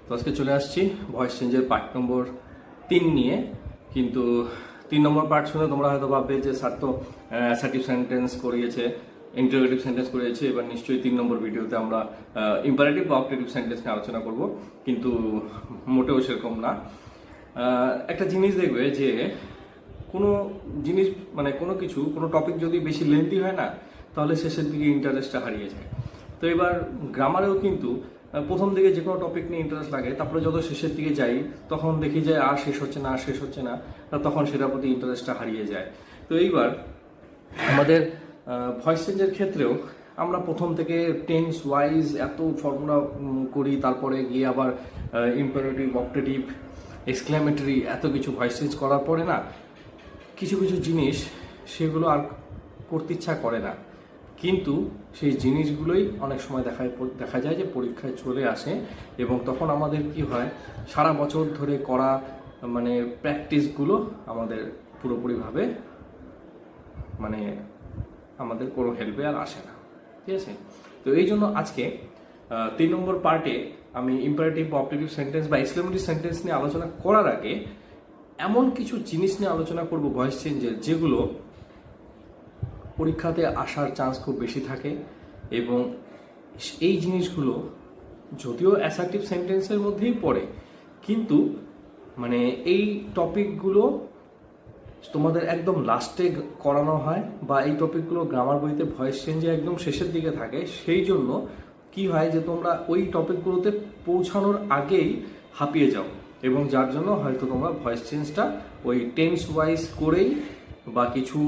তো আজকে চলে আসছি ভয়েস চেঞ্জের পার্ট নম্বর 3 নিয়ে। কিন্তু 3 নম্বর পার্ট শুনে তোমরা হয়তো ভাববে যে স্যার তো অ্যাসার্টিভ সেন্টেন্স করিয়েছে, ইন্টারোগেটিভ সেন্টেন্স করিয়েছে, এবার নিশ্চয়ই 3 নম্বর ভিডিওতে আমরা ইম্পারেটিভ বা অবজেক্টিভ সেন্টেন্স নিয়ে আলোচনা করব। কিন্তু মোটেও সেরকম না। একটা জিনিস দেখবে যে কোনো জিনিস মানে কোনো টপিক যদি বেশি লেন্থি হয় না, তাহলে শেষের দিকে ইন্টারেস্টটা হারিয়ে যায়। তো এবার গ্রামারেও কিন্তু প্রথম দিকে যে কোনো টপিক নিয়ে ইন্টারেস্ট লাগে, তারপরে যত শেষের দিকে যাই তখন দেখি যে আর শেষ হচ্ছে না, তখন সেটার প্রতি ইন্টারেস্টটা হারিয়ে যায়। তো এইবার আমাদের ভয়েস চেঞ্জের ক্ষেত্রেও আমরা প্রথম থেকে টেন্স ওয়াইজ এত ফর্মুলা করি, তারপরে গিয়ে আবার ইম্পারেটিভ, অবজেক্টিভ, এক্সক্লেমেটরি এত কিছু ভয়েস চেঞ্জ করার পরে না কিছু জিনিস সেগুলো আর করতে ইচ্ছা করে না। কিন্তু সেই জিনিসগুলোই অনেক সময় দেখা যায় যে পরীক্ষায় চলে আসে, এবং তখন আমাদের কি হয়, সারা বছর ধরে করা মানে প্র্যাকটিসগুলো আমাদের পুরোপুরিভাবে মানে আমাদের কোনো হেল্পে আর আসে না। ঠিক আছে? তো এই জন্য আজকে 3 নম্বর পার্টে আমি ইম্পারেটিভ, অবজেক্টিভ সেন্টেন্স বা এক্সক্লেমেটরি সেন্টেন্স নিয়ে আলোচনা করার আগে এমন কিছু জিনিস নিয়ে আলোচনা করব ভয়েস চেঞ্জের, যেগুলো পরীক্ষাতে আসার চান্স খুব বেশি থাকে। এবং এই জিনিসগুলো যদিও অ্যাসার্টিভ সেন্টেন্সের মধ্যেই পড়ে, কিন্তু মানে এই টপিকগুলো তোমাদের একদম লাস্টে করানো হয়, বা এই টপিকগুলো গ্রামার বইতে ভয়েস চেঞ্জে একদম শেষের দিকে থাকে। সেই জন্য কি হয় যে তোমরা ওই টপিকগুলোতে পৌঁছানোর আগেই হাঁপিয়ে যাও, এবং যার জন্য হয়তো তোমরা ভয়েস চেঞ্জটা ওই টেন্স ওয়াইজ করেই বা কিছু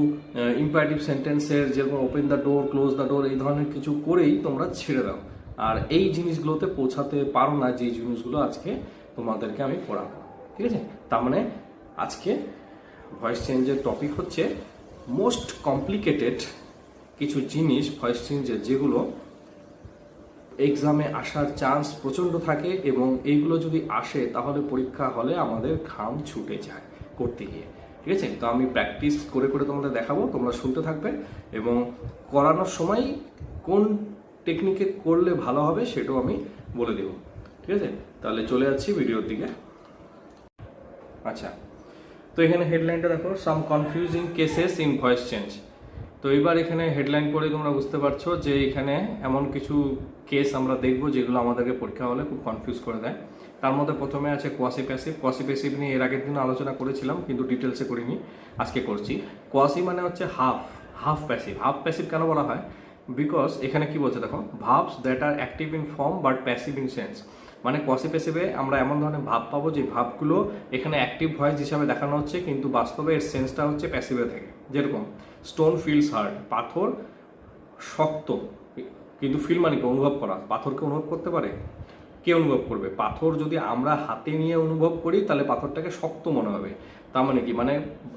ইম্পারেটিভ সেন্টেন্সের যেরকম open the door, close the door, এই ধরনের কিছু করেই তোমরা ছেড়ে দাও, আর এই জিনিসগুলোতে পৌঁছাতে পারো না, যে জিনিসগুলো আজকে তোমাদেরকে আমি পড়াবো। ঠিক আছে? তার মানে আজকে ভয়েস চেঞ্জের টপিক হচ্ছে মোস্ট কমপ্লিকেটেড কিছু জিনিস ভয়েস চেঞ্জের, যেগুলো এক্সামে আসার চান্স প্রচণ্ড থাকে, এবং এইগুলো যদি আসে তাহলে পরীক্ষা হলে আমাদের ঘাম ছুটে যায় করতে গিয়ে। ঠিক আছে? তো আমি প্র্যাকটিস করে তোমাদের দেখাবো, তোমরা শুনতে থাকবে, এবং করানোর সময় কোন টেকনিকে করলে ভালো হবে সেটাও আমি বলে দেব। ঠিক আছে? তাহলে চলে যাচ্ছি ভিডিওর দিকে। আচ্ছা, তো এখানে হেডলাইনটা দেখো, some confusing cases in voice change. তো এবার এখানে হেডলাইন পড়ে তোমরা বুঝতে পারছো যে এখানে এমন কিছু কেস আমরা দেখব যেগুলো আমাদেরকে পরীক্ষা হলে খুব কনফিউজ করে দেয়। তার মধ্যে প্রথমে আছে কোয়াসি প্যাসিভ। কোয়াসি প্যাসিভ নিয়ে এর আগের দিন আলোচনা করেছিলাম, কিন্তু ডিটেলসে করিনি, আজকে করছি। কোয়াসি মানে হচ্ছে হাফ প্যাসিভ। হাফ প্যাসিভ কেন বলা হয়? বিকজ এখানে কি বলছে দেখো, verbs that are active in form but passive in sense. মানে কোয়াসি প্যাসিভে আমরা এমন ধরনের ভাব পাবো যে ভাবগুলো এখানে অ্যাক্টিভ ভয়েস হিসাবে দেখানো হচ্ছে, কিন্তু বাস্তবে এর সেন্সটা হচ্ছে প্যাসিভে থেকে। যেরকম স্টোন ফিলস হার্ড, পাথর শক্ত, কিন্তু ফিল মানে কি অনুভব করা। পাথরকে অনুভব করতে পারে? কে অনুভব করবে? পাথর যদি আমরা হাতে নিয়ে অনুভব করি তাহলে পাথরটাকে শক্ত মনে হবে। তার মানে কি, মানে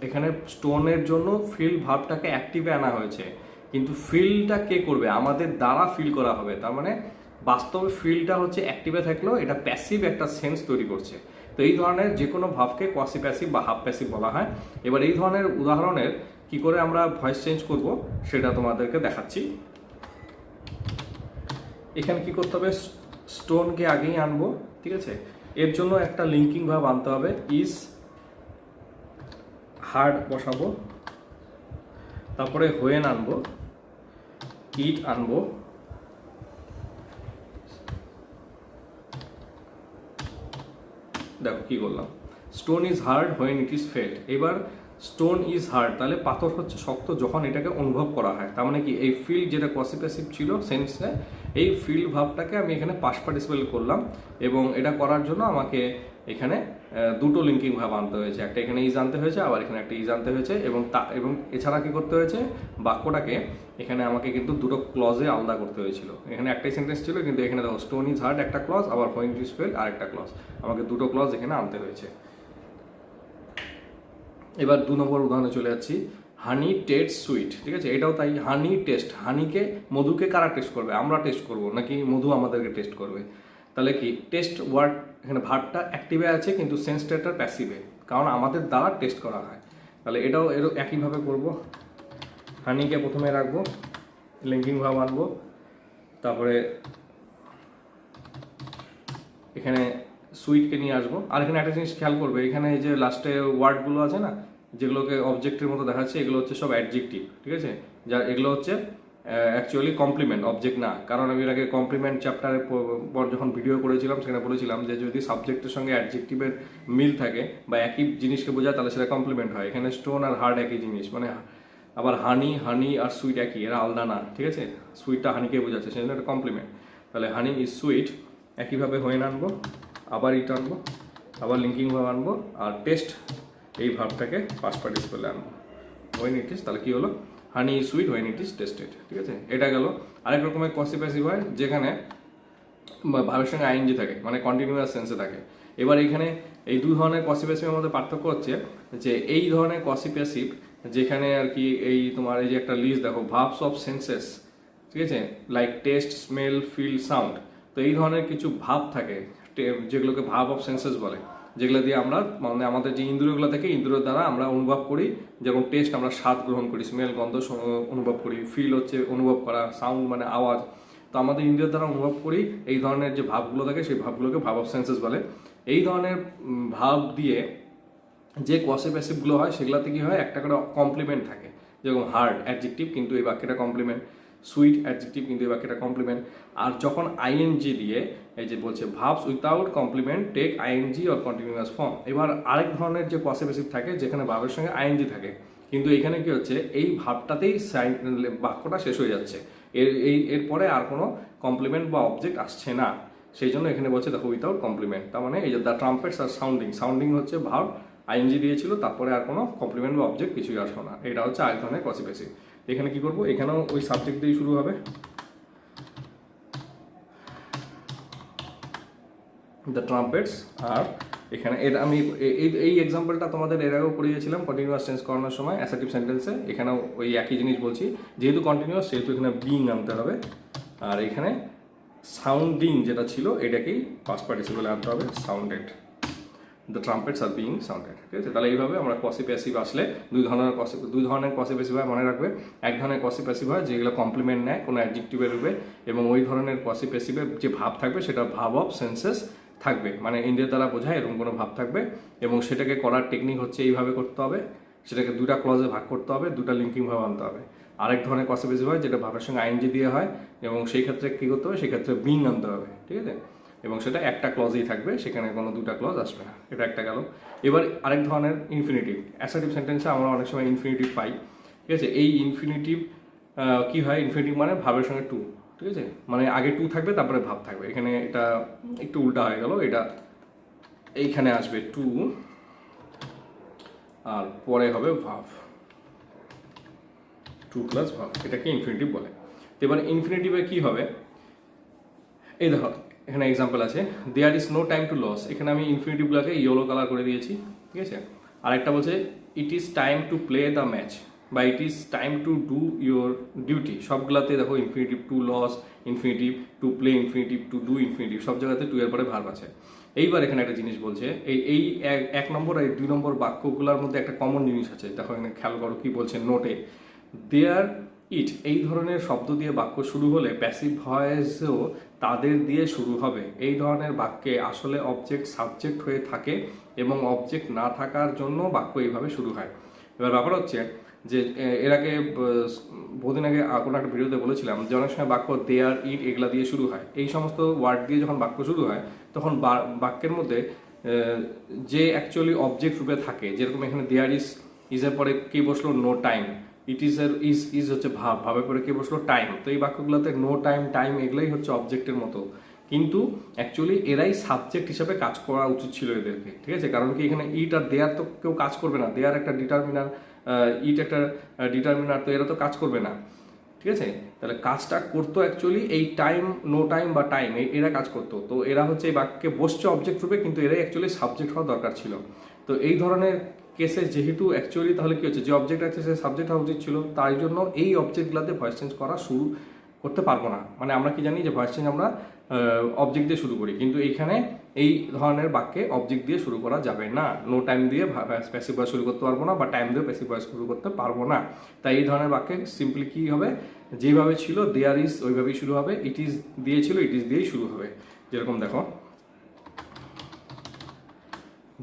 এখানে স্টোনের জন্য ফিল ভাবটাকে অ্যাক্টিভে আনা হয়েছে, কিন্তু ফিলটা কে করবে? আমাদের দ্বারা ফিল করা হবে। তার মানে বাস্তবে ফিলটা হচ্ছে অ্যাক্টিভে থাকলেও এটা প্যাসিভ একটা সেন্স তৈরি করছে। তো এই ধরনের যে কোনো ভাবকে কোয়াসি প্যাসিভ বা হাফ প্যাসিভ বলা হয়। এবার এই ধরনের উদাহরণের কি করে আমরা ভয়েস চেঞ্জ করব সেটা তোমাদেরকে দেখাচ্ছি। এখানে কি করতে হবে, স্টোনকে আগেই আনবো। ঠিক আছে? এর জন্য একটা লিঙ্কিং ভাব আনতে হবে, ইজ হার্ড বসাবো, তারপরে হোয়েন আনবো, ইট আনবো, দেখো কি করলাম, stone is hard when it is felt. এবার স্টোন ইজ হার্ড, তাহলে পাথর হচ্ছে শক্ত যখন এটাকে অনুভব করা হয়। তার মানে কি, এই ফিল যেটা কোয়াসি প্যাসিভ ছিল সেন্সে, এই ফিল ভাবটাকে আমি এখানে পাস্ট পার্টিসিপেল করলাম, এবং এটা করার জন্য আমাকে এখানে দুটো লিঙ্কিং ভাব আনতে হয়েছে। একটা এখানে ইজ আনতে হয়েছে, আবার এখানে একটা ইজ আনতে হয়েছে, এবং এছাড়া কি করতে হয়েছে, বাক্যটাকে এখানে আমাকে কিন্তু দুটো ক্লজে আলাদা করতে হয়েছিল। এখানে একটাই সেন্টেন্স ছিল, কিন্তু এখানে দেখো স্টোন ইজ হার্ড একটা ক্লজ, আবার হোয়েন ইট ইজ ফেল্ট আর একটা ক্লজ, আমাকে দুটো ক্লজ এখানে আনতে হয়েছে। এবার 2 নম্বর উদাহরণে চলে যাচ্ছি, হানি টেস্ট সুইট। ঠিক আছে? এটাও তাই, হানি টেস্ট। হানিকে, মধুকে কারা টেস্ট করবে? আমরা টেস্ট করব নাকি মধু আমাদেরকে টেস্ট করবে? তাহলে কি, টেস্ট ওয়ার্ড এখানে ভার্বটা অ্যাক্টিভে আছে, কিন্তু সেন্সটা প্যাসিভে, কারণ আমাদের দ্বারা টেস্ট করা হয়। তাহলে এটাও একইভাবে করব। হানিকে প্রথমে রাখবো, লিঙ্কিং ভাব আনবো, তারপরে এখানে সুইটকে নিয়ে আসবো। আর এখানে একটা জিনিস খেয়াল করবে, এখানে এই যে লাস্টে ওয়ার্ডগুলো আছে না, যেগুলোকে অবজেক্টের মতো দেখাচ্ছে, এগুলো হচ্ছে সব অ্যাডজেক্টিভ, ঠিক আছে? যা এগুলো হচ্ছে অ্যাকচুয়ালি কমপ্লিমেন্ট, অবজেক্ট না। কারণ আমি এর আগে কমপ্লিমেন্ট চ্যাপ্টারের পর যখন ভিডিও করেছিলাম সেখানে বলেছিলাম যে যদি সাবজেক্টের সঙ্গে অ্যাডজেক্টিভের মিল থাকে বা একই জিনিসকে বোঝায় তাহলে সেটা কমপ্লিমেন্ট হয়। এখানে স্টোন আর হার্ড একই জিনিস, মানে আবার হানি আর সুইট একই, এরা আলাদা না, ঠিক আছে? সুইটটা হানিকে বোঝাচ্ছে, সেজন্য একটা কমপ্লিমেন্ট। তাহলে হানি ইজ সুইট, একইভাবে হোয়েন আনবো, আবার ইট আনবো, আবার লিঙ্কিং ভাব আনবো, আর টেস্ট এই ভাবটাকে পাস্ট পার্টিসিপেলে আনবো। হোয়েন ইট ইজ, তাহলে কি হলো? হানি is sweet when it is tasted, ঠিক আছে? এটা গেল। আরেক রকমের পসিভ প্যাসিভ হয় যেখানে ভাবের সঙ্গে আইএনজি থাকে, মানে কন্টিনিউয়াস সেন্সে থাকে। এবার এখানে এই দুই ধরনের পসিভ প্যাসিভের মধ্যে পার্থক্য হচ্ছে যে এই ধরনের পসিভ প্যাসিভ যেখানে আর কি এই তোমার এই যে একটা লিস্ট দেখো, ভার্বস অফ সেন্সেস, ঠিক আছে, like taste, smell, feel, sound. তো এই ধরনের কিছু ভাব থাকে যেগুলোকে ভার্ব অফ সেন্সেস বলে, যেগুলো দিয়ে আমরা মানে আমাদের যে ইন্দ্রিয়গুলো থাকে ইন্দ্রিয় দ্বারা আমরা অনুভব করি। যেমন টেস্ট আমরা স্বাদ গ্রহণ করি, স্মেল গন্ধ অনুভব করি, ফিল হচ্ছে অনুভব করা, সাউন্ড মানে আওয়াজ। তো আমাদের ইন্দ্রিয় দ্বারা অনুভব করি এই ধরনের যে ভাবগুলো থাকে সেই ভাবগুলোকে ভাব অফ সেন্সেস বলে। এই ধরনের ভাব দিয়ে যে পসিভ প্যাসিভগুলো হয় সেগুলোতে কি হয়, একটা করে কমপ্লিমেন্ট থাকে। যেরকম হার্ড অ্যাডজেক্টিভ কিন্তু এই বাক্যটা কমপ্লিমেন্ট, সুইট অ্যাডজেক্টিভ কিন্তু এই বাক্যটা কমপ্লিমেন্ট। আর যখন আইএনজি দিয়ে এই যে বলছে verbs without complement take ING or continuous form. এবার আরেক ধরনের যে পসিভ প্যাসিভ থাকে যেখানে ভার্বের সঙ্গে আইএনজি থাকে, কিন্তু এখানে কি হচ্ছে এই ভাবটাতেই বাক্যটা শেষ হয়ে যাচ্ছে, এরপরে আর কোনো কমপ্লিমেন্ট বা অবজেক্ট আসছে না। সেই জন্য এখানে বলছে দেখো উইথাউট কমপ্লিমেন্ট। তার মানে এই যে the trumpets are sounding, sounding হচ্ছে ভার্ব, আইএনজি দিয়েছিল, তারপরে আর কোনো কমপ্লিমেন্ট বা অবজেক্ট কিছুই আসলো না। এটা হচ্ছে আরেক ধরনের পসিভ প্যাসিভ। এখানে কি করবো, এখানেও ওই সাবজেক্ট দিয়ে শুরু হবে, দ্য ট্রাম্পেটস। আর এখানে এর আমি এই এক্সাম্পলটা তোমাদের এর আগেও করিয়েছিলাম কন্টিনিউয়াস টেন্স করানোর সময় অ্যাসার্টিভ সেন্টেন্সে। এখানেও ওই একই জিনিস বলছি, যেহেতু কন্টিনিউয়াস সেহেতু এখানে বিং আনতে হবে। আর এখানে সাউন্ডিং যেটা ছিল এটাকেই পাস্ট পার্টিসিপেলে আনতে হবে, sounded. The trumpets are being sounded, ঠিক আছে? তাহলে এইভাবে আমরা পসিভ প্যাসিভ আসলে দুই ধরনের পসিভ প্যাসিভ হয় মনে রাখবে। এক ধরনের পসিভ প্যাসিভ হয় যেগুলো কমপ্লিমেন্ট নেয় কোনো অ্যাডজেক্টিভের রূপে, এবং ওই ধরনের পসিভ প্যাসিভের যে ভাব থাকবে সেটা ভাব অফ সেন্সেস থাকবে, মানে ইন্দ্রিয় দ্বারা বোঝায় এরকম কোনো ভাব থাকবে। এবং সেটাকে করার টেকনিক হচ্ছে এইভাবে করতে হবে, সেটাকে দুটা ক্লজে ভাগ করতে হবে, দুটা লিঙ্কিং ভাব আনতে হবে। আরেক ধরনের পসিভ প্যাসিভ হয় যেটা ভাবের সঙ্গে আইএনজি দিয়ে হয়, এবং সেই ক্ষেত্রে কী করতে হবে, সেই ক্ষেত্রে বিং আনতে হবে, ঠিক আছে? এবং সেটা একটা ক্লজেই থাকবে, সেখানে কোনো দুটা ক্লজ আসবে না। এটা একটা গেল। এবার আরেক ধরনের ইনফিনিটিভ, অ্যাসার্টিভ সেন্টেন্সে আমরা অনেক সময় ইনফিনিটিভ পাই, ঠিক আছে? এই ইনফিনিটিভ কি হয়, ইনফিনিটিভ মানে ভাবের সঙ্গে টু, ঠিক আছে? মানে আগে টু থাকবে তারপরে ভাব থাকবে। এখানে এটা একটু উল্টা হয়ে গেল, এটা এইখানে আসবে টু আর পরে হবে ভাব, টু প্লাস ভাব, এটাকে ইনফিনিটিভ বলে। তো এবার ইনফিনিটিভে কি হবে, এই দেখো এখানে এক্সাম্পল আছে, there is no time to lose. এখানে আমি ইনফিনিটিভগুলোকে ইয়েলো কালার করে দিয়েছি, ঠিক আছে? আর একটা বলছে it is time to play the match, বা it is time to do your duty. সবগুলাতে দেখো infinitive, to lose infinitive, to play infinitive, to do infinitive, সব জায়গাতে টু এর পরে ভার্ব আছে। এইবার এখানে একটা জিনিস বলছে, এই এক নম্বর আর 2 নম্বর বাক্যগুলোর মধ্যে একটা কমন জিনিস আছে। দেখো এখানে খেয়াল করো কি বলছে নোটে, দেয়ার ইট এই ধরনের শব্দ দিয়ে বাক্য শুরু হলে প্যাসিভ ভয়েসও তাদের দিয়ে শুরু হবে। এই ধরনের বাক্যে আসলে অবজেক্ট সাবজেক্ট হয়ে থাকে এবং অবজেক্ট না থাকার জন্য বাক্য এইভাবে শুরু হয়। এবার ব্যাপার হচ্ছে যে এর আগে বহুদিন আগে কোনো একটা ভিডিওতে বলেছিলাম যে অনেক সময় বাক্য দেয়ার ইট এগুলা দিয়ে শুরু হয়। এই সমস্ত ওয়ার্ড দিয়ে যখন বাক্য শুরু হয় তখন বাক্যের মধ্যে যে অ্যাকচুয়ালি অবজেক্ট রূপে থাকে, যেরকম এখানে দেয়ার ইজের পরে কি বসলো, নো টাইম। ইট ইজ এর ইজ হচ্ছে ভাবের পরে কি বসলো, টাইম। তো এই বাক্যগুলোতে নো টাইম, টাইম এগুলোই হচ্ছে অবজেক্টের মতো, কিন্তু অ্যাকচুয়ালি এরাই সাবজেক্ট হিসাবে কাজ করা উচিত ছিল এদেরকে, ঠিক আছে? কারণ কি এখানে ইট আর দেয়ার তো কেউ কাজ করবে না, দেয়ার একটা ডিটারমিনার, ইট একটা ডিটারমিনার, তো এরা তো কাজ করবে না, ঠিক আছে? তাহলে কাজটা করতো অ্যাকচুয়ালি এই টাইম, নো টাইম বা টাইম, এরা কাজ করতো। তো এরা হচ্ছে এই বাক্যে বসছে অবজেক্ট রূপে, কিন্তু এরাই অ্যাকচুয়ালি সাবজেক্ট হওয়া দরকার ছিল। তো এই ধরনের কেসে যেহেতু অ্যাকচুয়ালি তাহলে কি হচ্ছে, যে অবজেক্ট আছে সে সাবজেক্ট হওয়া উচিত ছিল, তাই জন্য এই অবজেক্টগুলোতে ভয়েস চেঞ্জ করা শুরু করতে পারবো না। মানে আমরা কি জানি যে ভয়েস চেঞ্জ আমরা অবজেক্ট দিয়ে শুরু করি, কিন্তু এইখানে এই ধরনের বাক্যে অবজেক্ট দিয়ে শুরু করা যাবে না। নো টাইম দিয়ে প্যাসিভ ভয়েস শুরু করতে পারবো না, বা টাইম দিয়ে প্যাসিভ ভয়েস শুরু করতে পারবো না। তাই এই ধরনের বাক্যে সিম্পলি কি হবে, যেভাবে ছিল দেয়ার ইজ ওইভাবেই শুরু হবে, ইট ইজ দিয়েছিল ইট ইজ দিয়েই শুরু হবে। যেরকম দেখো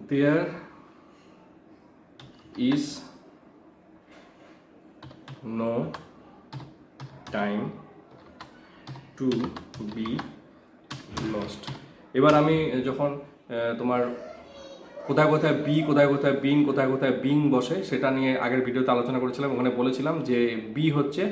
there is no time to be lost. এবার আমি যখন তোমার কোথায় কোথায় বি, কোথায় কোথায় বিন, কোথায় কোথায় বিং বসে সেটা নিয়ে আগের ভিডিওতে আলোচনা করেছিলাম। ওখানে বলেছিলাম যে বি হচ্ছে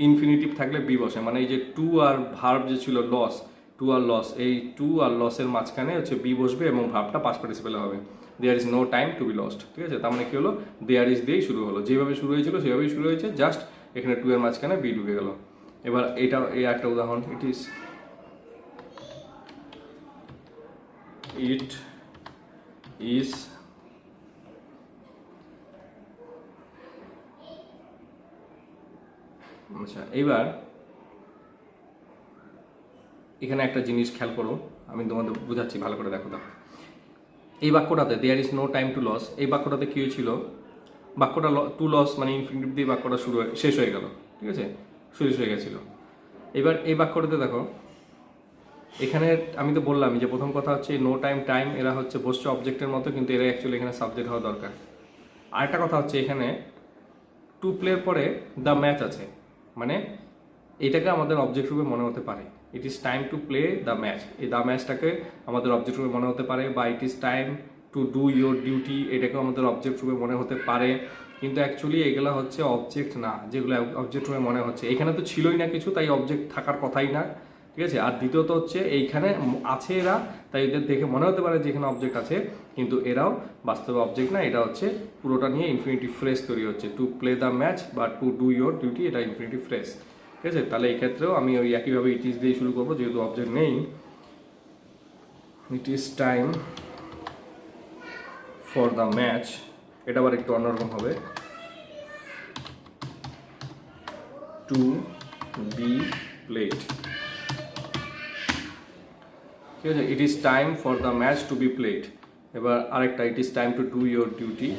ইনফিনিটিভ থাকলে বি বসে, মানে এই যে টু আর ভার্ব যে ছিল লস, টু আর লস, এই টু আর লসের মাঝখানে হচ্ছে বি বসবে এবং ভার্বটা পাস্ট পার্টিসিপেলে হবে। There is no time to be lost, ঠিক আছে? তার মানে কি হলো, দেয়ার ইজ দিয়েই শুরু হলো, যেভাবে শুরু হয়েছিল সেভাবেই শুরু হয়েছে, জাস্ট এখানে টু এর মাঝখানে বি ঢুকে গেল। এবার এটা এই একটা উদাহরণ, ইট ইজ আচ্ছা, এইবার এখানে একটা জিনিস খেয়াল করো, আমি তোমাদের বুঝাচ্ছি, ভালো করে দেখো। এই বাক্যটাতে there is no time to lose, এই বাক্যটাতে কী হয়েছিল, বাক্যটা টু লস মানে ইনফিনিটিভ দিয়ে বাক্যটা শেষ হয়ে গেল, ঠিক আছে, শেষ হয়ে গেছিল। এবার এই বাক্যটাতে দেখো, এখানে আমি তো বললাম যে প্রথম কথা হচ্ছে নো টাইম এরা হচ্ছে বসছে অবজেক্টের মতো, কিন্তু এরা অ্যাকচুয়ালি এখানে সাবজেক্ট হওয়া দরকার। আরেকটা কথা হচ্ছে এখানে টু প্লের পরে দ্য ম্যাচ আছে, মানে এটাকে আমাদের অবজেক্ট রূপে মনে হতে পারে, ইট is time to play the match, এই দ্য ম্যাচটাকে আমাদের অবজেক্ট রূপে মনে হতে পারে, বা it is time to do your duty, এটাকেও আমাদের অবজেক্ট রূপে মনে হতে পারে। কিন্তু অ্যাকচুয়ালি এগুলো হচ্ছে অবজেক্ট না, যেগুলো অবজেক্ট রূপে মনে হচ্ছে। এখানে তো ছিলই না কিছু, তাই অবজেক্ট থাকার কথাই না, ঠিক আছে? আর দ্বিতীয়ত হচ্ছে এইখানে আছে এরা, তাই এদের দেখে মনে হতে পারে যে এখানে অবজেক্ট আছে, কিন্তু এরাও বাস্তবে অবজেক্ট না, এটা হচ্ছে পুরোটা নিয়ে ইনফিনিটিভ ফ্রেজ তৈরি হচ্ছে। টু প্লে দ্য ম্যাচ বা টু ডু ইয়োর ডিউটি, এটা ইনফিনিটিভ ফ্রেজ, ঠিক আছে? তাহলে এই ক্ষেত্রেও আমি ওই একইভাবে ইট ইজ দিয়ে শুরু করবো, যেহেতু অবজেক্ট নেই। ইট is time for the match, এটা আবার একটু অন্যরকম হবে, টু বি প্লেড, ঠিক আছে? It is time for the match to be played. এবার আরেকটা, it is time to do your duty,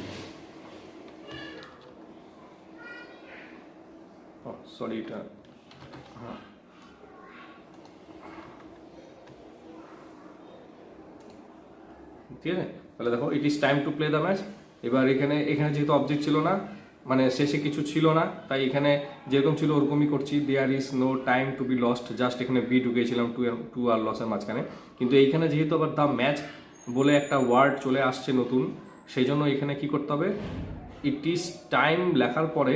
sorry এটা হ্যাঁ, ঠিক আছে? তাহলে দেখো it is time to play the match. এবার এখানে যেহেতু অবজেক্ট ছিল না, মানে শেষে কিছু ছিল না, তাই এখানে যেরকম ছিল ওরকমই করছি, there is no time to be lost, just এখানে বি ঢুকিয়েছিলাম টু আর লসের মাঝখানে। কিন্তু এইখানে যেহেতু আবার দ্য ম্যাচ বলে একটা ওয়ার্ড চলে আসছে নতুন, সেই জন্য এখানে কি করতে হবে, ইট ইজ টাইম লেখার পরে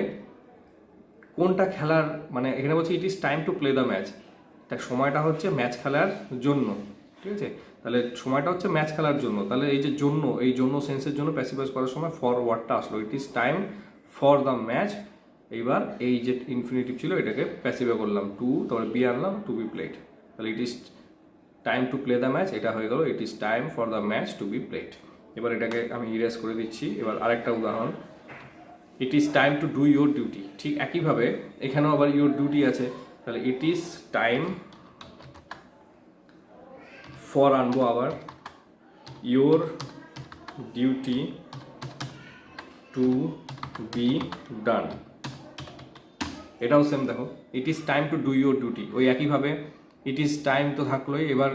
কোনটা খেলার, মানে এখানে বলছে it is time to play the match, তাই সময়টা হচ্ছে ম্যাচ খেলার জন্য, ঠিক আছে? তাহলে সময়টা হচ্ছে ম্যাচ খেলার জন্য, তাহলে এই যে জন্য, এই জন্য সেন্সের জন্য প্যাসিভাইজ করার সময় ফর ওয়ার্ডটা আসলো, ইট is time for the match. এইবার এই যে ইনফিনিটিভ ছিল এটাকে প্যাসিভে করলাম, টু, তারপরে বি আনলাম, টু বি প্লেড, তাহলে it is time to play the match, এটা হয়ে গেল it is time for the match to be played. এবার এটাকে আমি ইরেজ করে দিচ্ছি। এবার আরেকটা উদাহরণ, it is time to do your duty, ঠিক একইভাবে এখানেও আবার ইয়োর ডিউটি আছে, তাহলে ইট ইজ টাইম ফর আনবো আবার ইয়োর ডিউটি টু বি ডান, এটাও সেম দেখো, it is time to do your duty, ওই একইভাবে ইট ইজ টাইম তো থাকলোই। এবার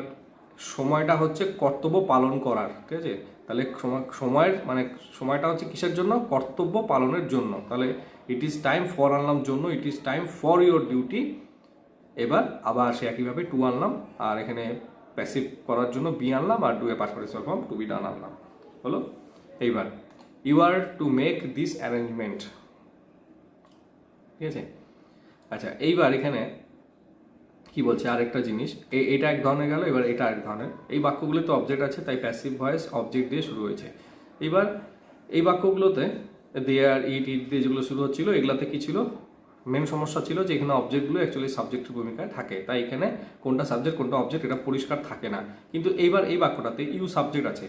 সময়টা হচ্ছে কর্তব্য পালন করার, ঠিক আছে? তাহলে সময়ের মানে সময়টা হচ্ছে কিসের জন্য, কর্তব্য পালনের জন্য, তাহলে ইট ইজ টাইম ফর আনলাম জন্য, ইট is time for your duty. এবার আবার সে একইভাবে টু আনলাম, আর এখানে প্যাসিভ করার জন্য বি আনলাম, আর do a past participle form to be done আনলাম, হলো? এইবার you are to make this arrangement, ঠিক আছে? আচ্ছা, এইবার এখানে কি বলছে আরেকটা জিনিস, এটা এক ধরনের গেল, এবার এটা এক ধরনের। এই বাক্যগুলোতে অবজেক্ট আছে, তাই প্যাসিভ ভয়েস অবজেক্ট দিয়ে শুরু হয়েছে। এবার এই বাক্যগুলোতে দেয়ার, ইট দিয়ে যেগুলো শুরু হচ্ছিল, এগুলাতে কি ছিল, মেন সমস্যা ছিল যে এখানে অবজেক্টগুলো অ্যাকচুয়ালি সাবজেক্টের ভূমিকায় থাকে, তাই এখানে কোনটা সাবজেক্ট কোনটা অবজেক্ট এটা পরিষ্কার থাকে না। কিন্তু এইবার এই বাক্যটাতে ইউ সাবজেক্ট আছে,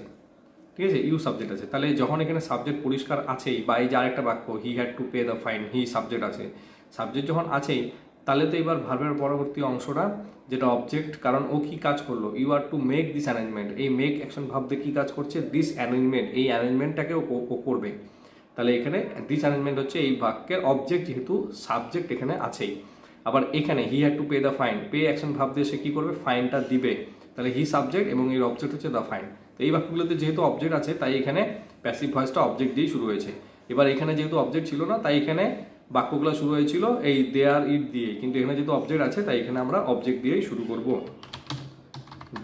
ঠিক আছে? ইউ সাবজেক্ট আছে, তাহলে যখন এখানে সাবজেক্ট পরিষ্কার আছেই, বা এই যে আরেকটা বাক্য হি had to pay the fine, he subject আছে, সাবজেক্ট যখন আছেই, তাহলে তো এবার ভার্বের পরবর্তী অংশটা যেটা অবজেক্ট, কারণ ও কি কাজ করলো, you are to make this arrangement, এই মেক অ্যাকশন ভাব দিয়ে কি কাজ করছে, দিস অ্যারেঞ্জমেন্ট, এই অ্যারেঞ্জমেন্টটাকে ও করবে। তাহলে এখানে দিস অ্যারেঞ্জমেন্ট হচ্ছে এই বাক্যের অবজেক্ট, যেহেতু সাবজেক্ট এখানে আছেই। আবার এখানে হি had to pay the fine, pay action ভাব দিয়ে সে কি করবে, ফাইনটা দিবে, তাহলে হি সাবজেক্ট এবং এর অবজেক্ট হচ্ছে দ্য ফাইন। তো এই বাক্যগুলোতে যেহেতু অবজেক্ট আছে তাই এখানে প্যাসিভ ভয়েসটা অবজেক্ট দিয়েই শুরু হয়েছে। এবার এখানে যেহেতু অবজেক্ট ছিল না তাই এখানে বাক্যগুলো শুরু হয়েছিল এই দেয়ার ইট দিয়ে, কিন্তু এখানে যেহেতু অবজেক্ট আছে তাই এখানে আমরা অবজেক্ট দিয়েই শুরু করব।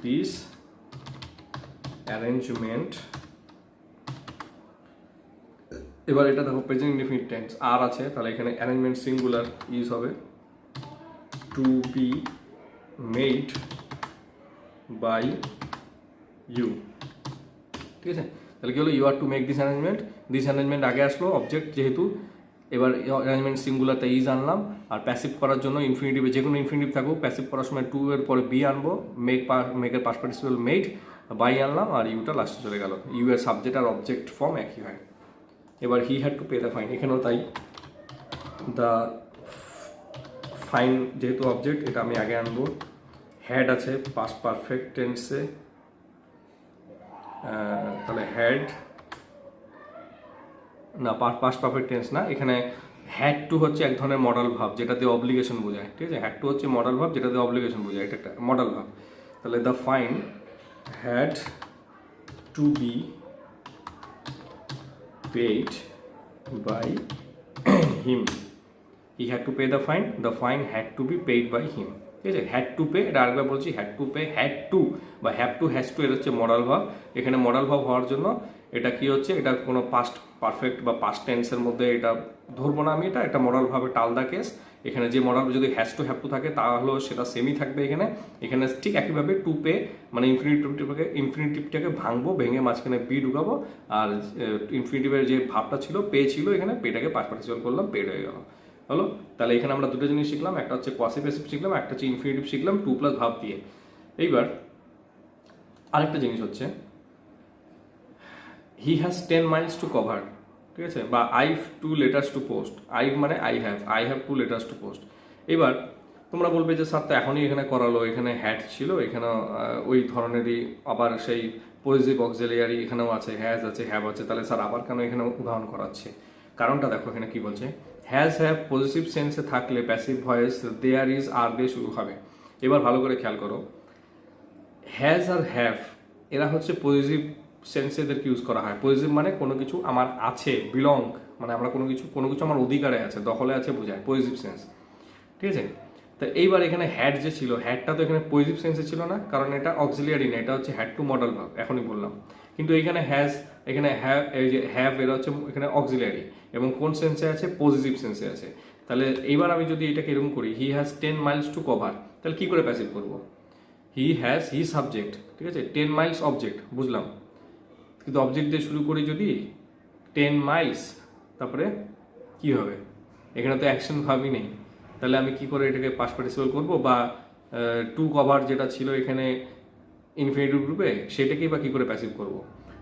দিস অ্যারেঞ্জমেন্ট, এবার এটা দেখো প্রেজেন্ট ইনডেফিনিট টেন্স, আর আছে তাহলে এখানে অ্যারেঞ্জমেন্ট সিঙ্গুলার ইউজ হবে, to be made by you. ঠিক আছে, তাহলে কি হলো, you are to make this arrangement, this arrangement আগে আসলো অবজেক্ট যেহেতু, এবার অ্যারেঞ্জমেন্ট সিঙ্গুলার তাই ইজ আনলাম। আর প্যাসিভ করার জন্য ইনফিনিটিভে যে কোনো ইনফিনিটিভ থাকুক, প্যাসিভ করার সময় টু এর পরে বি আনবো, মেকের পাস্ট পার্টিসিপল মেড, বাই আনলাম, আর ইউটা লাস্টে চলে গেল। ইউ এর সাবজেক্ট আর অবজেক্ট ফর্ম একই হয়। এবার হি had to pay the fine, এখানেও তাই, দ্য ফাইন যেহেতু অবজেক্ট এটা আমি আগে আনবো। হ্যাড আছে পাস্ট পারফেক্ট টেন্সে, তাহলে হ্যাড না, পাস্ট পারফেক্ট টেন্স না, এখানে হ্যাড টু হচ্ছে এক ধরনের মডাল ভাব যেটাতে অব্লিগেশন বোঝায়। ঠিক আছে, হ্যাড টু হচ্ছে মডাল ভাব যেটাতে অব্লিগেশন বোঝায়, এটা একটা মডাল ভাব। তাহলে the fine had to be paid by him, he had to pay the fine had to be paid by him. ঠিক আছে, হ্যাড টু পে, এটা আরেকবার বলছি, had to pay, had to বা হ্যাভ টু, হ্যাজ টু, এটা হচ্ছে modal ভাব। এখানে মডাল ভাব হওয়ার জন্য এটা কি হচ্ছে, এটা কোনো পাস্ট পারফেক্ট বা পাস্ট টেন্সের মধ্যে এটা ধরবো না আমি, এটা মডাল ভাবে টালদা কেস। এখানে যে মডাল যদি হ্যাজ টু হ্যাভ টু থাকে তাহলেও সেটা সেমই থাকবে এখানে। এখানে ঠিক একইভাবে টু পে মানে ইনফিনিটিভটাকে ভাঙবো, ভেঙে মাঝখানে বি ঢুকাবো, আর ইনফিনিটিভের যে ভাবটা ছিল পে ছিল, এখানে পেটাকে পাস্ট পার্টিসিপল করলাম, পেড হয়ে গেল। হলো, তাহলে এখানে আমরা দুটো জিনিস শিখলাম, একটা হচ্ছে কোয়াসি প্যাসিভ শিখলাম, একটা হচ্ছে ইনফিনিটিভ শিখলাম টু প্লাস ভাব দিয়ে। এইবার আরেকটা জিনিস হচ্ছে he has 10 miles to cover. ঠিক আছে, বা I've 2 letters to post, I've মানে I have 2 letters to post. এবার তোমরা বলবে যে স্যার তো এখনই এখানে করালো, এখানে হ্যাড ছিল, এখানে ওই ধরনেরই আবার সেই পজিটিভ অক্সিলিয়ারি এখানেও আছে, হ্যাজ আছে, হ্যাভ আছে, তাহলে স্যার আবার কেন এখানে উদাহরণ করাচ্ছে? কারণটা দেখো এখানে কি বলছে, হ্যাজ হ্যাভ পজিটিভ সেন্সে থাকলে প্যাসিভ ভয়েস দেয়ার ইজ আর দিয়ে শুরু হবে। এবার ভালো করে খেয়াল করো, হ্যাজ আর হ্যাভ এরা হচ্ছে পজিটিভ সেন্সে এদেরকে ইউজ করা হয়। পজিটিভ মানে কোনো কিছু আমার আছে, বিলং মানে আমরা কোনো কিছু আমার অধিকারে আছে, দখলে আছে বোঝায় পজিটিভ সেন্স। ঠিক আছে, তো এইবার এখানে হ্যাড যে ছিল, হ্যাডটা তো এখানে পজিটিভ সেন্সে ছিল না, কারণ এটা অক্সিলিয়ারি না, এটা হচ্ছে হ্যাড টু মডাল ভাব, এখনই বললাম। কিন্তু এখানে হ্যাজ, এখানে হ্যাভ, এই যে হ্যাভ এরা হচ্ছে এখানে অক্সিলিয়ারি, এবং কোন সেন্সে আছে, পজিটিভ সেন্সে আছে। তাহলে এইবার আমি যদি এটাকে এরকম করি, হি হ্যাজ 10 মাইলস টু কভার, তাহলে কি করে প্যাসিভ করবো? হি হ্যাজ, হি সাবজেক্ট, ঠিক আছে, 10 মাইলস অবজেক্ট, বুঝলাম। কিন্তু অবজেক্ট দিয়ে শুরু করি যদি 10 মাইলস, তারপরে কি হবে? এখানে তো অ্যাকশন ভাবই নেই, তাহলে আমি কি করে এটাকে পাস্ট পার্টিসিপল করবো? বা টু কভার যেটা ছিল এখানে ইনফিনিটিভ রূপে, সেটাকেই বা কি করে প্যাসিভ করবো?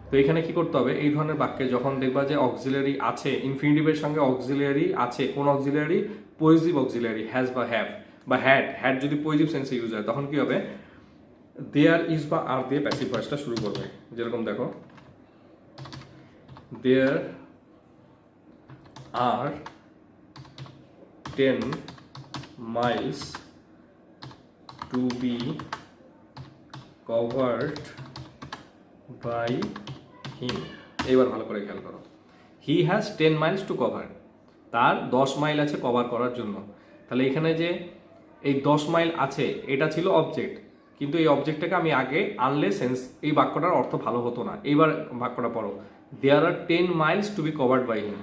তো এখানে কি করতে হবে, এই ধরনের বাক্যে যখন দেখবা যে অক্সিলিয়ারি আছে, ইনফিনিটিভের সঙ্গে অক্সিলিয়ারি আছে, কোন অক্সিলিয়ারি? পজিটিভ অক্সিলিয়ারি, হ্যাজ বা হ্যাভ বা হ্যাড যদি পজিটিভ সেন্সে ইউজ হয় তখন কি হবে, দেয়ার ইজ বা আর দিয়ে প্যাসিভ ভয়েসটা শুরু করবে। যেরকম দেখো, there are 10 miles to be covered by him। এবার ভালো করে খেয়াল করো, he has 10 miles to cover, তার 10 মাইল আছে কভার করার জন্য। তাহলে এখানে যে এই 10 মাইল আছে এটা ছিল অবজেক্ট, কিন্তু এই অবজেক্টটাকে আমি আগে আনলে সেন্স এই বাক্যটার অর্থ ভালো হতো না। এইবার বাক্যটা পড়ো, there are 10 miles to be covered by him.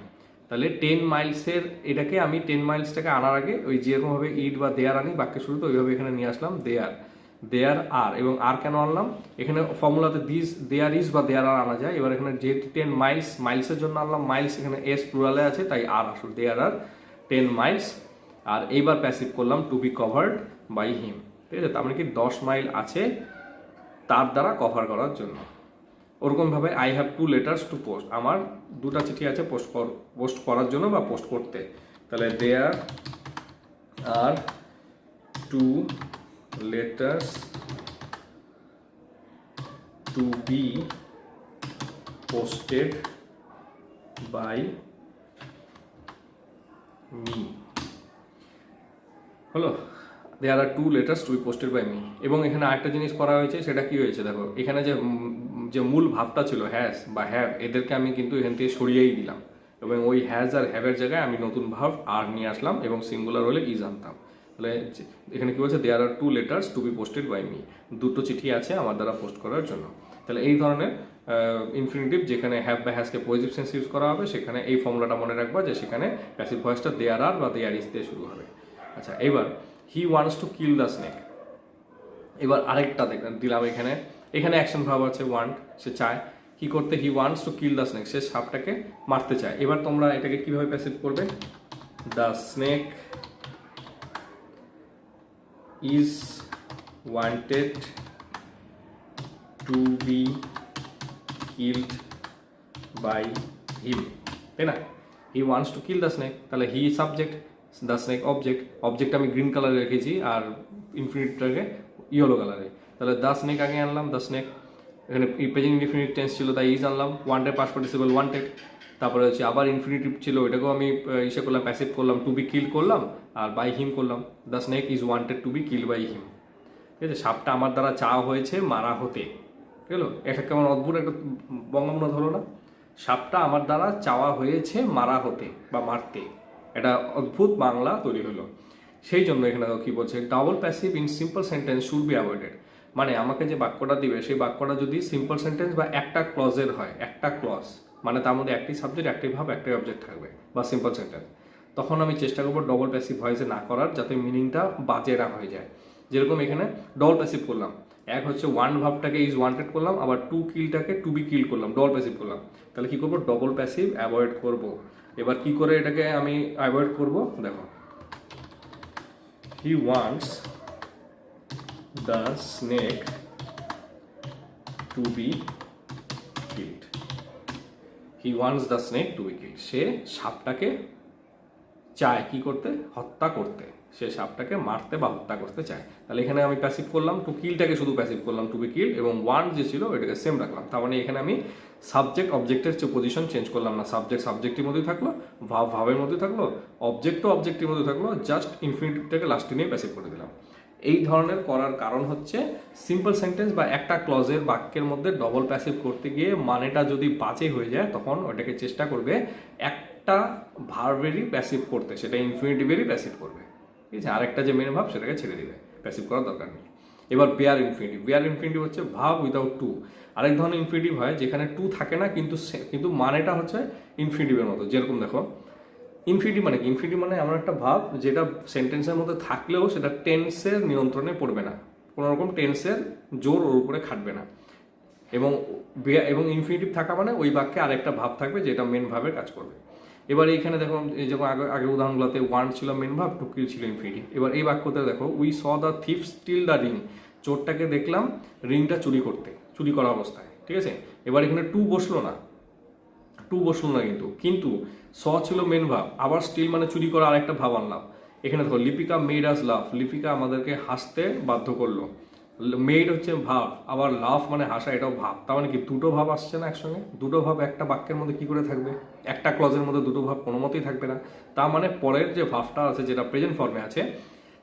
তাহলে 10 মাইলসের এটাকে আমি 10 মাইলসটাকে আনার আগে ওই যেরকমভাবে ইট বা দেয়ার আনি বাক্যের শুরুতে, ওইভাবে এখানে নিয়ে আসলাম দেয়ার আর। এবং আর কেন আনলাম, এখানে ফর্মুলাতে দিস দেয়ার ইজ বা দেয়ার আর আনা যায়। এবার এখানে যেহেতু 10 মাইলসের জন্য আনলাম, মাইলস এখানে এস প্লুরালে আছে তাই আর আসল, দেয়ার আর 10 মাইলস। আর এইবার প্যাসিভ করলাম to be covered by him. ঠিক আছে, তার মানে কি 10 মাইল আছে তার দ্বারা কভার করার জন্য। ওরকমভাবে I have 2 letters to post, আমার 2টা চিঠি আছে পোস্ট করার জন্য বা পোস্ট করতে। তাহলে there are 2 letters to be posted by me. হলো, there are 2 letters to be posted by me. এবং এখানে আরেকটা জিনিস করা হয়েছে, সেটা কি হয়েছে দেখো, এখানে যে যে মূল ভাবটা ছিল হ্যাজ বা হ্যাভ, এদেরকে আমি কিন্তু এখান থেকে সরিয়েই দিলাম এবং ওই হ্যাজ আর হ্যাভের জায়গায় আমি নতুন ভার্ব আর নিয়ে আসলাম এবং সিঙ্গুলার হলে ইজ আনতাম। তাহলে এখানে কি বলছে, there are 2 letters to be posted by me, 2টো চিঠি আছে আমার দ্বারা পোস্ট করার জন্য। তাহলে এই ধরনের ইনফিনিটিভ যেখানে হ্যাভ বা হ্যাজকে পজিটিভ সেন্স ইউজ করা হবে, সেখানে এই ফর্মুলাটা মনে রাখবা যে সেখানে প্যাসিভ ভয়েসটা দেয়ার আর বা দেয়ার ইজ দিয়ে শুরু হবে। আচ্ছা, এবার he wants to kill the snake. এবার আরেকটা দিলাম এখানে, এখানে অ্যাকশন ভার্ব আছে ওয়ান্ট, সে চায় কি করতে, he wants to kill the snake, সে সাপটাকে মারতে চায়। এবার তোমরা এটাকে কিভাবে প্যাসিভ করবে, the snake is wanted to be killed by him, তাই না? He wants to kill the snake, তাহলে he subject, the snake object, object আমি গ্রিন কালারে রেখেছি আর ইনফিনিটটাকে ইয়েলো কালারে। তাহলে দ্য স্নেক আগে আনলাম, দ্য স্নেক, এখানে প্রেজেন্ট ইনফিনিট টেন্স ছিল তাই ইজ আনলাম, ওয়ান্টেড পাস্ট পার্টিসিপল ওয়ান্টেড, তারপরে হচ্ছে আবার ইনফিনিটিভ ছিল ওইটাকেও আমি ইসে করলাম, প্যাসিভ করলাম, টু বি কিল করলাম আর বাই হিম করলাম, the snake is wanted to be kill by him. ঠিক আছে, সাপটা আমার দ্বারা চাওয়া হয়েছে মারা হতে, ঠিক আছে? এটা কেমন অদ্ভুত একটা বঙ্গানুবাদ হলো না, সাপটা আমার দ্বারা চাওয়া হয়েছে মারা হতে বা মারতে, এটা অদ্ভুত বাংলা তৈরি হলো। সেই জন্য এখানে কি বলছে, double passive in simple sentence should be avoided. মানে আমাকে যে বাক্যটা দিবে সেই বাক্যটা যদি সিম্পল সেন্টেন্স বা একটা ক্লজের হয়, একটা ক্লজ মানে তার মধ্যে একটি সাবজেক্ট, একটি ভার্ব, একটি অবজেক্ট থাকবে বা সিম্পল সেন্টেন্স, তখন আমি চেষ্টা করবো ডবল প্যাসিভ ভয়েসে না করার, যাতে মিনিংটা বাজে না হয়ে যায়। যেরকম এখানে ডবল প্যাসিভ করলাম, এক হচ্ছে ওয়ান ভার্বটাকে ইজ ওয়ান্টেড করলাম, আবার টু কিলটাকে টু বি কিল করলাম, ডবল প্যাসিভ করলাম। তাহলে কি করবো, ডবল প্যাসিভ অ্যাভয়েড করব। এবার কি করে এটাকে আমি অ্যাভয়েড করব, দেখো, he wants the snake to be killed, he wants the snake to be killed, সে সাপটাকে চায় কি করতে, হত্যা করতে, সে সাপটাকে মারতে বা হত্যা করতে চায়। তাহলে এখানে আমি প্যাসিভ করলাম, টু কিলটাকে শুধু প্যাসিভ করলাম, টু বি কিল্ড, এবং ওয়ান যে ছিল এটাকে সেম রাখলাম। তার মানে এখানে আমি সাবজেক্ট অবজেক্টের যে পজিশন চেঞ্জ করলাম না, সাবজেক্ট সাবজেক্টের মধ্যেই থাকলো, ভাব ভাবের মধ্যে থাকলো, অবজেক্টও অবজেক্টের মধ্যে থাকলো, জাস্ট ইনফিনিটিভটাকে লাস্টে নিয়ে প্যাসিভ করে দিলাম। এই ধরনের করার কারণ হচ্ছে সিম্পল সেন্টেন্স বা একটা ক্লজের বাক্যের মধ্যে ডবল প্যাসিভ করতে গিয়ে মানেটা যদি বাজে হয়ে যায়, তখন ওটাকে চেষ্টা করবে একটা ভার্বেরই প্যাসিভ করতে, সেটা ইনফিনিটিভেরই প্যাসিভ করবে, ঠিক আছে? আরেকটা যে মেন ভাব সেটাকে ছেড়ে দিবে, প্যাসিভ করার দরকার নেই। এবার বেয়ার ইনফিনিটিভ, বেয়ার ইনফিনিটিভ হচ্ছে ভাব উইদাউট টু। আরেক ধরনের ইনফিনিটিভ হয় যেখানে টু থাকে না, কিন্তু মানেটা হচ্ছে ইনফিনিটিভের মতো। যেরকম দেখো, ইনফিনিটিভ মানে কি, ইনফিনিটিভ মানে এমন একটা ভাব যেটা সেন্টেন্সের মধ্যে থাকলেও সেটা টেন্সের নিয়ন্ত্রণে পড়বে না, কোনো রকম টেন্সের জোর ওর উপরে খাটবে না। এবং ইনফিনিটিভ থাকা মানে ওই বাক্যে আরেকটা ভাব থাকবে যেটা মেন ভাবের কাজ করবে। এবার এইখানে দেখো, এই যখন আগে উদাহরণগুলোতে ওয়ান ছিল মেন ভাব, টু কিল ছিল ইনফিনিটিভ। এবার এই বাক্যতে দেখো, we saw the thief steal the ring, চোরটাকে দেখলাম রিংটা চুরি করা অবস্থায়, ঠিক আছে? এবার এখানে টু বসলো না কিন্তু স ছিল মেন ভাব, আবার স্টিল মানে চুরি করা আরেকটা ভাব আনলাম। এখানে দেখো, লিপিকা মেড আস লাফ, লিপিকা আমাদেরকে হাসতে বাধ্য করলো, মেড হচ্ছে ভাব, আবার লাফ মানে হাসা, এটাও ভাব। তার মানে কি, দুটো ভাব আসছে না একসঙ্গে, দুটো ভাব একটা বাক্যের মধ্যে কি করে থাকবে, একটা ক্লজের মধ্যে দুটো ভাব কোনো মতেই থাকবে না। তার মানে পরের যে ভাবটা আছে যেটা প্রেজেন্ট ফর্মে আছে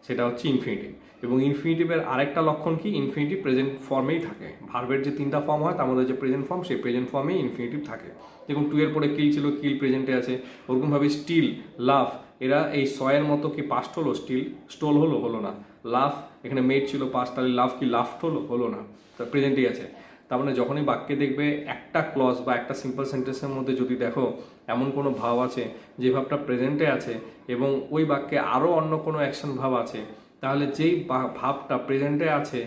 সেটা হচ্ছে ইনফিনিটিভ। এবং ইনফিনিটিভের আরেকটা লক্ষণ কি, ইনফিনিটিভ প্রেজেন্ট ফর্মেই থাকে। ভার্বের যে তিনটা ফর্ম হয় তার মধ্যে যে প্রেজেন্ট ফর্ম, সেই প্রেজেন্ট ফর্মেই ইনফিনিটিভ থাকে। যেমন টু এর পরে কিল ছিল, কিল প্রেজেন্টে আছে। ওরকমভাবে স্টিল, লাফ, এরা এই সয়ের মতো কি পাস্ট হলো, স্টিল স্টোল হলো না। লাফ, এখানে মেড ছিল পাস্ট, তাহলে লাফ কি লাফট হলো না, তার প্রেজেন্টেই আছে। তার মানে যখনই বাক্যে দেখবে একটা ক্লজ বা একটা সিম্পল সেন্টেন্সের মধ্যে যদি দেখো এমন কোনো ভাব আছে যে ভাবটা প্রেজেন্টে আছে এবং ওই বাক্যে আরও অন্য কোনো অ্যাকশন ভাব আছে, তাহলে যেই ভাবটা প্রেজেন্টে আছে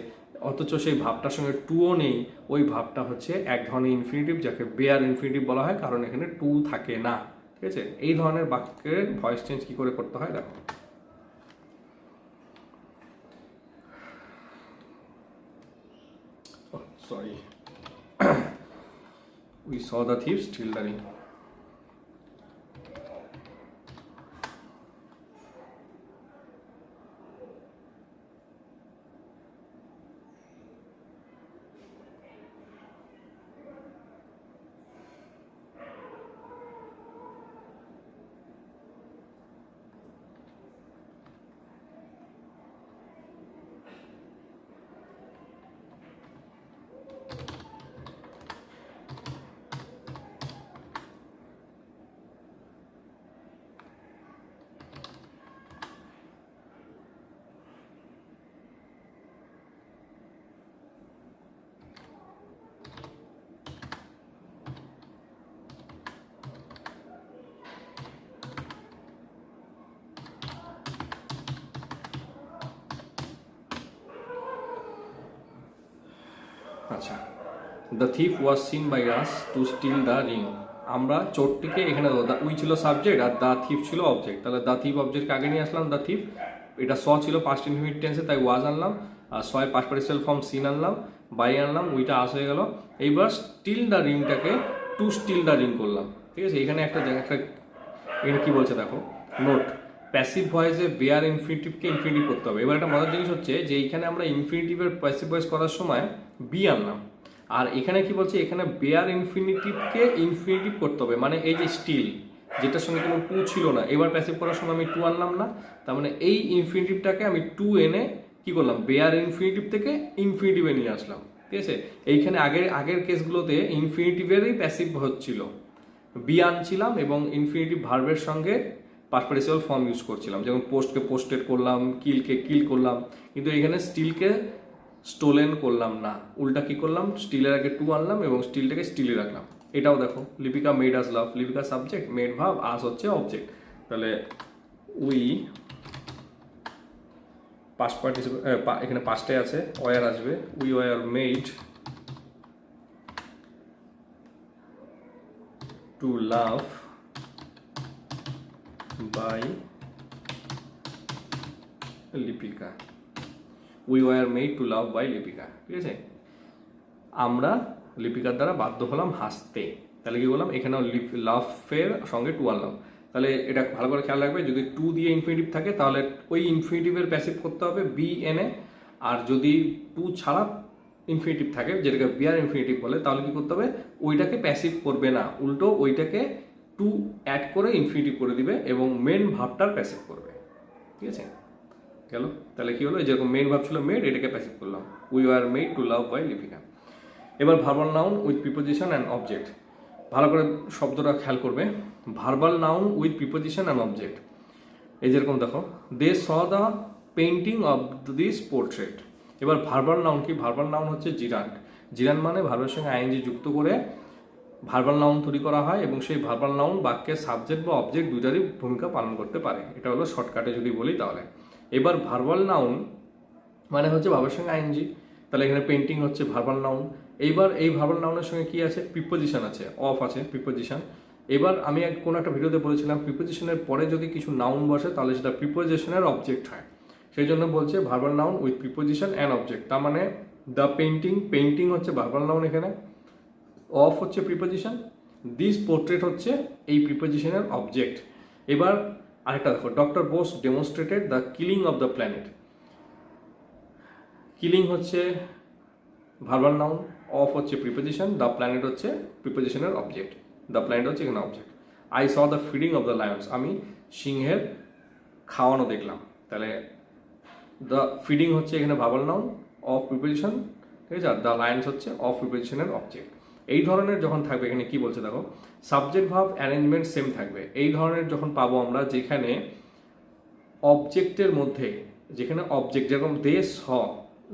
অথচ সেই ভাবটার সঙ্গে টুও নেই, ওই ভাবটা হচ্ছে এক ধরনের ইনফিনিটিভ, যাকে বেয়ার ইনফিনিটিভ বলা হয়, কারণ এখানে টু থাকে না, ঠিক আছে? এই ধরনের বাক্যের ভয়েস চেঞ্জ কি করে করতে হয় দেখো। Sorry. We saw the thieves steal the ring. আচ্ছা, the thief was seen by us to steal the ring. আমরা চোরটিকে এখানে উই ছিল সাবজেক্ট আর দ্য থিফ ছিল অবজেক্ট, তাহলে দ্য থিফ অবজেক্টকে আগে নিয়ে আসলাম, দ্য থিফ এটা স ছিল পাস্ট ইনফিনিট টেন্সে তাই ওয়াজ আনলাম, আর সয়ের পাস্ট পার্টিসিপাল ফর্ম সিন আনলাম, বাই আনলাম, উইটা আস হয়ে গেল। এইবার স্টিল দ্য রিংটাকে টু স্টিল দ্য রিং করলাম, ঠিক আছে। এখানে একটা এখানে কি বলছে দেখো, নোট প্যাসিভ ভয়েসে বেয়ার ইনফিনিটিভকে ইনফিনিটিভ করতে হবে। এবার একটা মজার জিনিস হচ্ছে যে এইখানে আমরা ইনফিনিটিভের প্যাসিভ ভয়েস করার সময় বি আনলাম, আর এখানে কি বলছে, এখানে বেয়ার ইনফিনিটিভকে ইনফিনিটিভ করতে হবে, মানে এই যে স্টিল যেটার সঙ্গে কোনো টু ছিল না, এবার প্যাসিভ করার সময় আমি টু আনলাম না, তার মানে এই ইনফিনিটিভটাকে আমি টু এনে কি করলাম, বেয়ার ইনফিনিটিভ থেকে ইনফিনিটিভে নিয়ে আসলাম, ঠিক আছে। এইখানে আগের কেসগুলোতে ইনফিনিটিভেরই প্যাসিভ হচ্ছিল, বি আনছিলাম এবং ইনফিনিটিভ ভার্বের সঙ্গে পাস্ট পার্টিসিপাল ফর্ম ইউজ করছিলাম, যেমন পোস্টকে পোস্টেড করলাম, কিলকে কিল করলাম, কিন্তু এখানে স্টিলকে স্টোলেন করলাম না, উল্টা কি করলাম, স্টিলের আগে টু আনলাম এবং স্টিলটাকে স্টিলে রাখলাম। এটাও দেখো, লিপিকা মেড আস লাভ, লিপিকা সাবজেক্ট, মেড ভার্ব, আস হচ্ছে অবজেক্ট, তাহলে উই পাস্ট পার্টিসিপাল এখানে পাস্টে আছে, ওয়ার আসবে, we were made to love by Lipika, we were made to love by Lipika, ঠিক আছে। আমরা লিপিকার দ্বারা বাধ্য হলাম হাসতে, তাহলে কি বললাম, এখানেও লাভের সঙ্গে টু আনলাম। তাহলে এটা ভালো করে খেয়াল রাখবে, যদি টু দিয়ে ইনফিনিটিভ থাকে তাহলে ওই ইনফিনিটিভের প্যাসিভ করতে হবে বি এনে, আর যদি টু ছাড়া ইনফিনিটিভ থাকে যেটাকে বিয়ার ইনফিনিটিভ বলে, তাহলে কি করতে হবে, ওইটাকে প্যাসিভ করবে না, উল্টো ওইটাকে টু অ্যাড করে ইনফিনিটিভ করে দিবে এবং মেন ভাবটার প্যাসিভ করবে, ঠিক আছে। গেল, তাহলে কি হলো, যেরকম মেন ভাব ছিল মেড, এটাকে প্যাসিভ করলাম, we are made to love by Lipika. এবার verbal noun with preposition and object, ভালো করে শব্দটা খেয়াল করবে, verbal noun with preposition and object. এই যেরকম দেখো, they saw the painting of this portrait. এবার ভার্বাল নাউন কি, ভার্বাল নাউন হচ্ছে জিরান্ট, জিরান্ট মানে ভার্বের সঙ্গে আইএনজি যুক্ত করে ভার্বাল নাউন তৈরি করা হয় এবং সেই ভার্বাল নাউন বাক্যের সাবজেক্ট বা অবজেক্ট দুটারই ভূমিকা পালন করতে পারে, এটা হলো শর্টকাটে যদি বলি তাহলে। এবার ভার্বাল নাউন মানে হচ্ছে ভার্বের সঙ্গে আইএনজি, তাহলে এখানে পেন্টিং হচ্ছে ভার্বাল নাউন। এইবার এই ভার্বাল নাউনের সঙ্গে কি আছে, প্রিপোজিশন আছে, অফ আছে প্রিপোজিশন। এবার আমি কোনো একটা ভিডিওতে বলেছিলাম প্রিপোজিশনের পরে যদি কিছু নাউন বসে তাহলে সেটা প্রিপোজিশনের অবজেক্ট হয়, সেই জন্য বলছে verbal noun with preposition and object. তার মানে দ্য পেন্টিং, পেন্টিং হচ্ছে ভার্বাল নাউন এখানে, অফ হচ্ছে প্রিপোজিশন, দিস পোর্ট্রেট হচ্ছে এই প্রিপোজিশনের অবজেক্ট। এবার আরেকটা দেখো, doctor Bose demonstrated the killing of the planet, killing হচ্ছে ভার্বাল নাউন, অফ হচ্ছে প্রিপোজিশন, দ্য প্ল্যানেট হচ্ছে প্রিপোজিশনের অবজেক্ট, দ্য প্ল্যানেট হচ্ছে এখানে object. I saw the feeding of the Lions, আমি সিংহের খাওয়ানো দেখলাম, তাহলে দ্য ফিডিং হচ্ছে এখানে ভার্বাল নাউন, অফ প্রিপোজিশন, ঠিক আছে, আর দ্য লায়ন্স হচ্ছে অফ প্রিপোজিশনের অবজেক্ট। এই ধরনের যখন থাকবে, এখানে কি বলছে দেখো, সাবজেক্ট ভার্ব অ্যারেঞ্জমেন্ট সেম থাকবে। এই ধরনের যখন পাবো আমরা, যেখানে অবজেক্টের মধ্যে, যেখানে অবজেক্ট যেরকম দে স,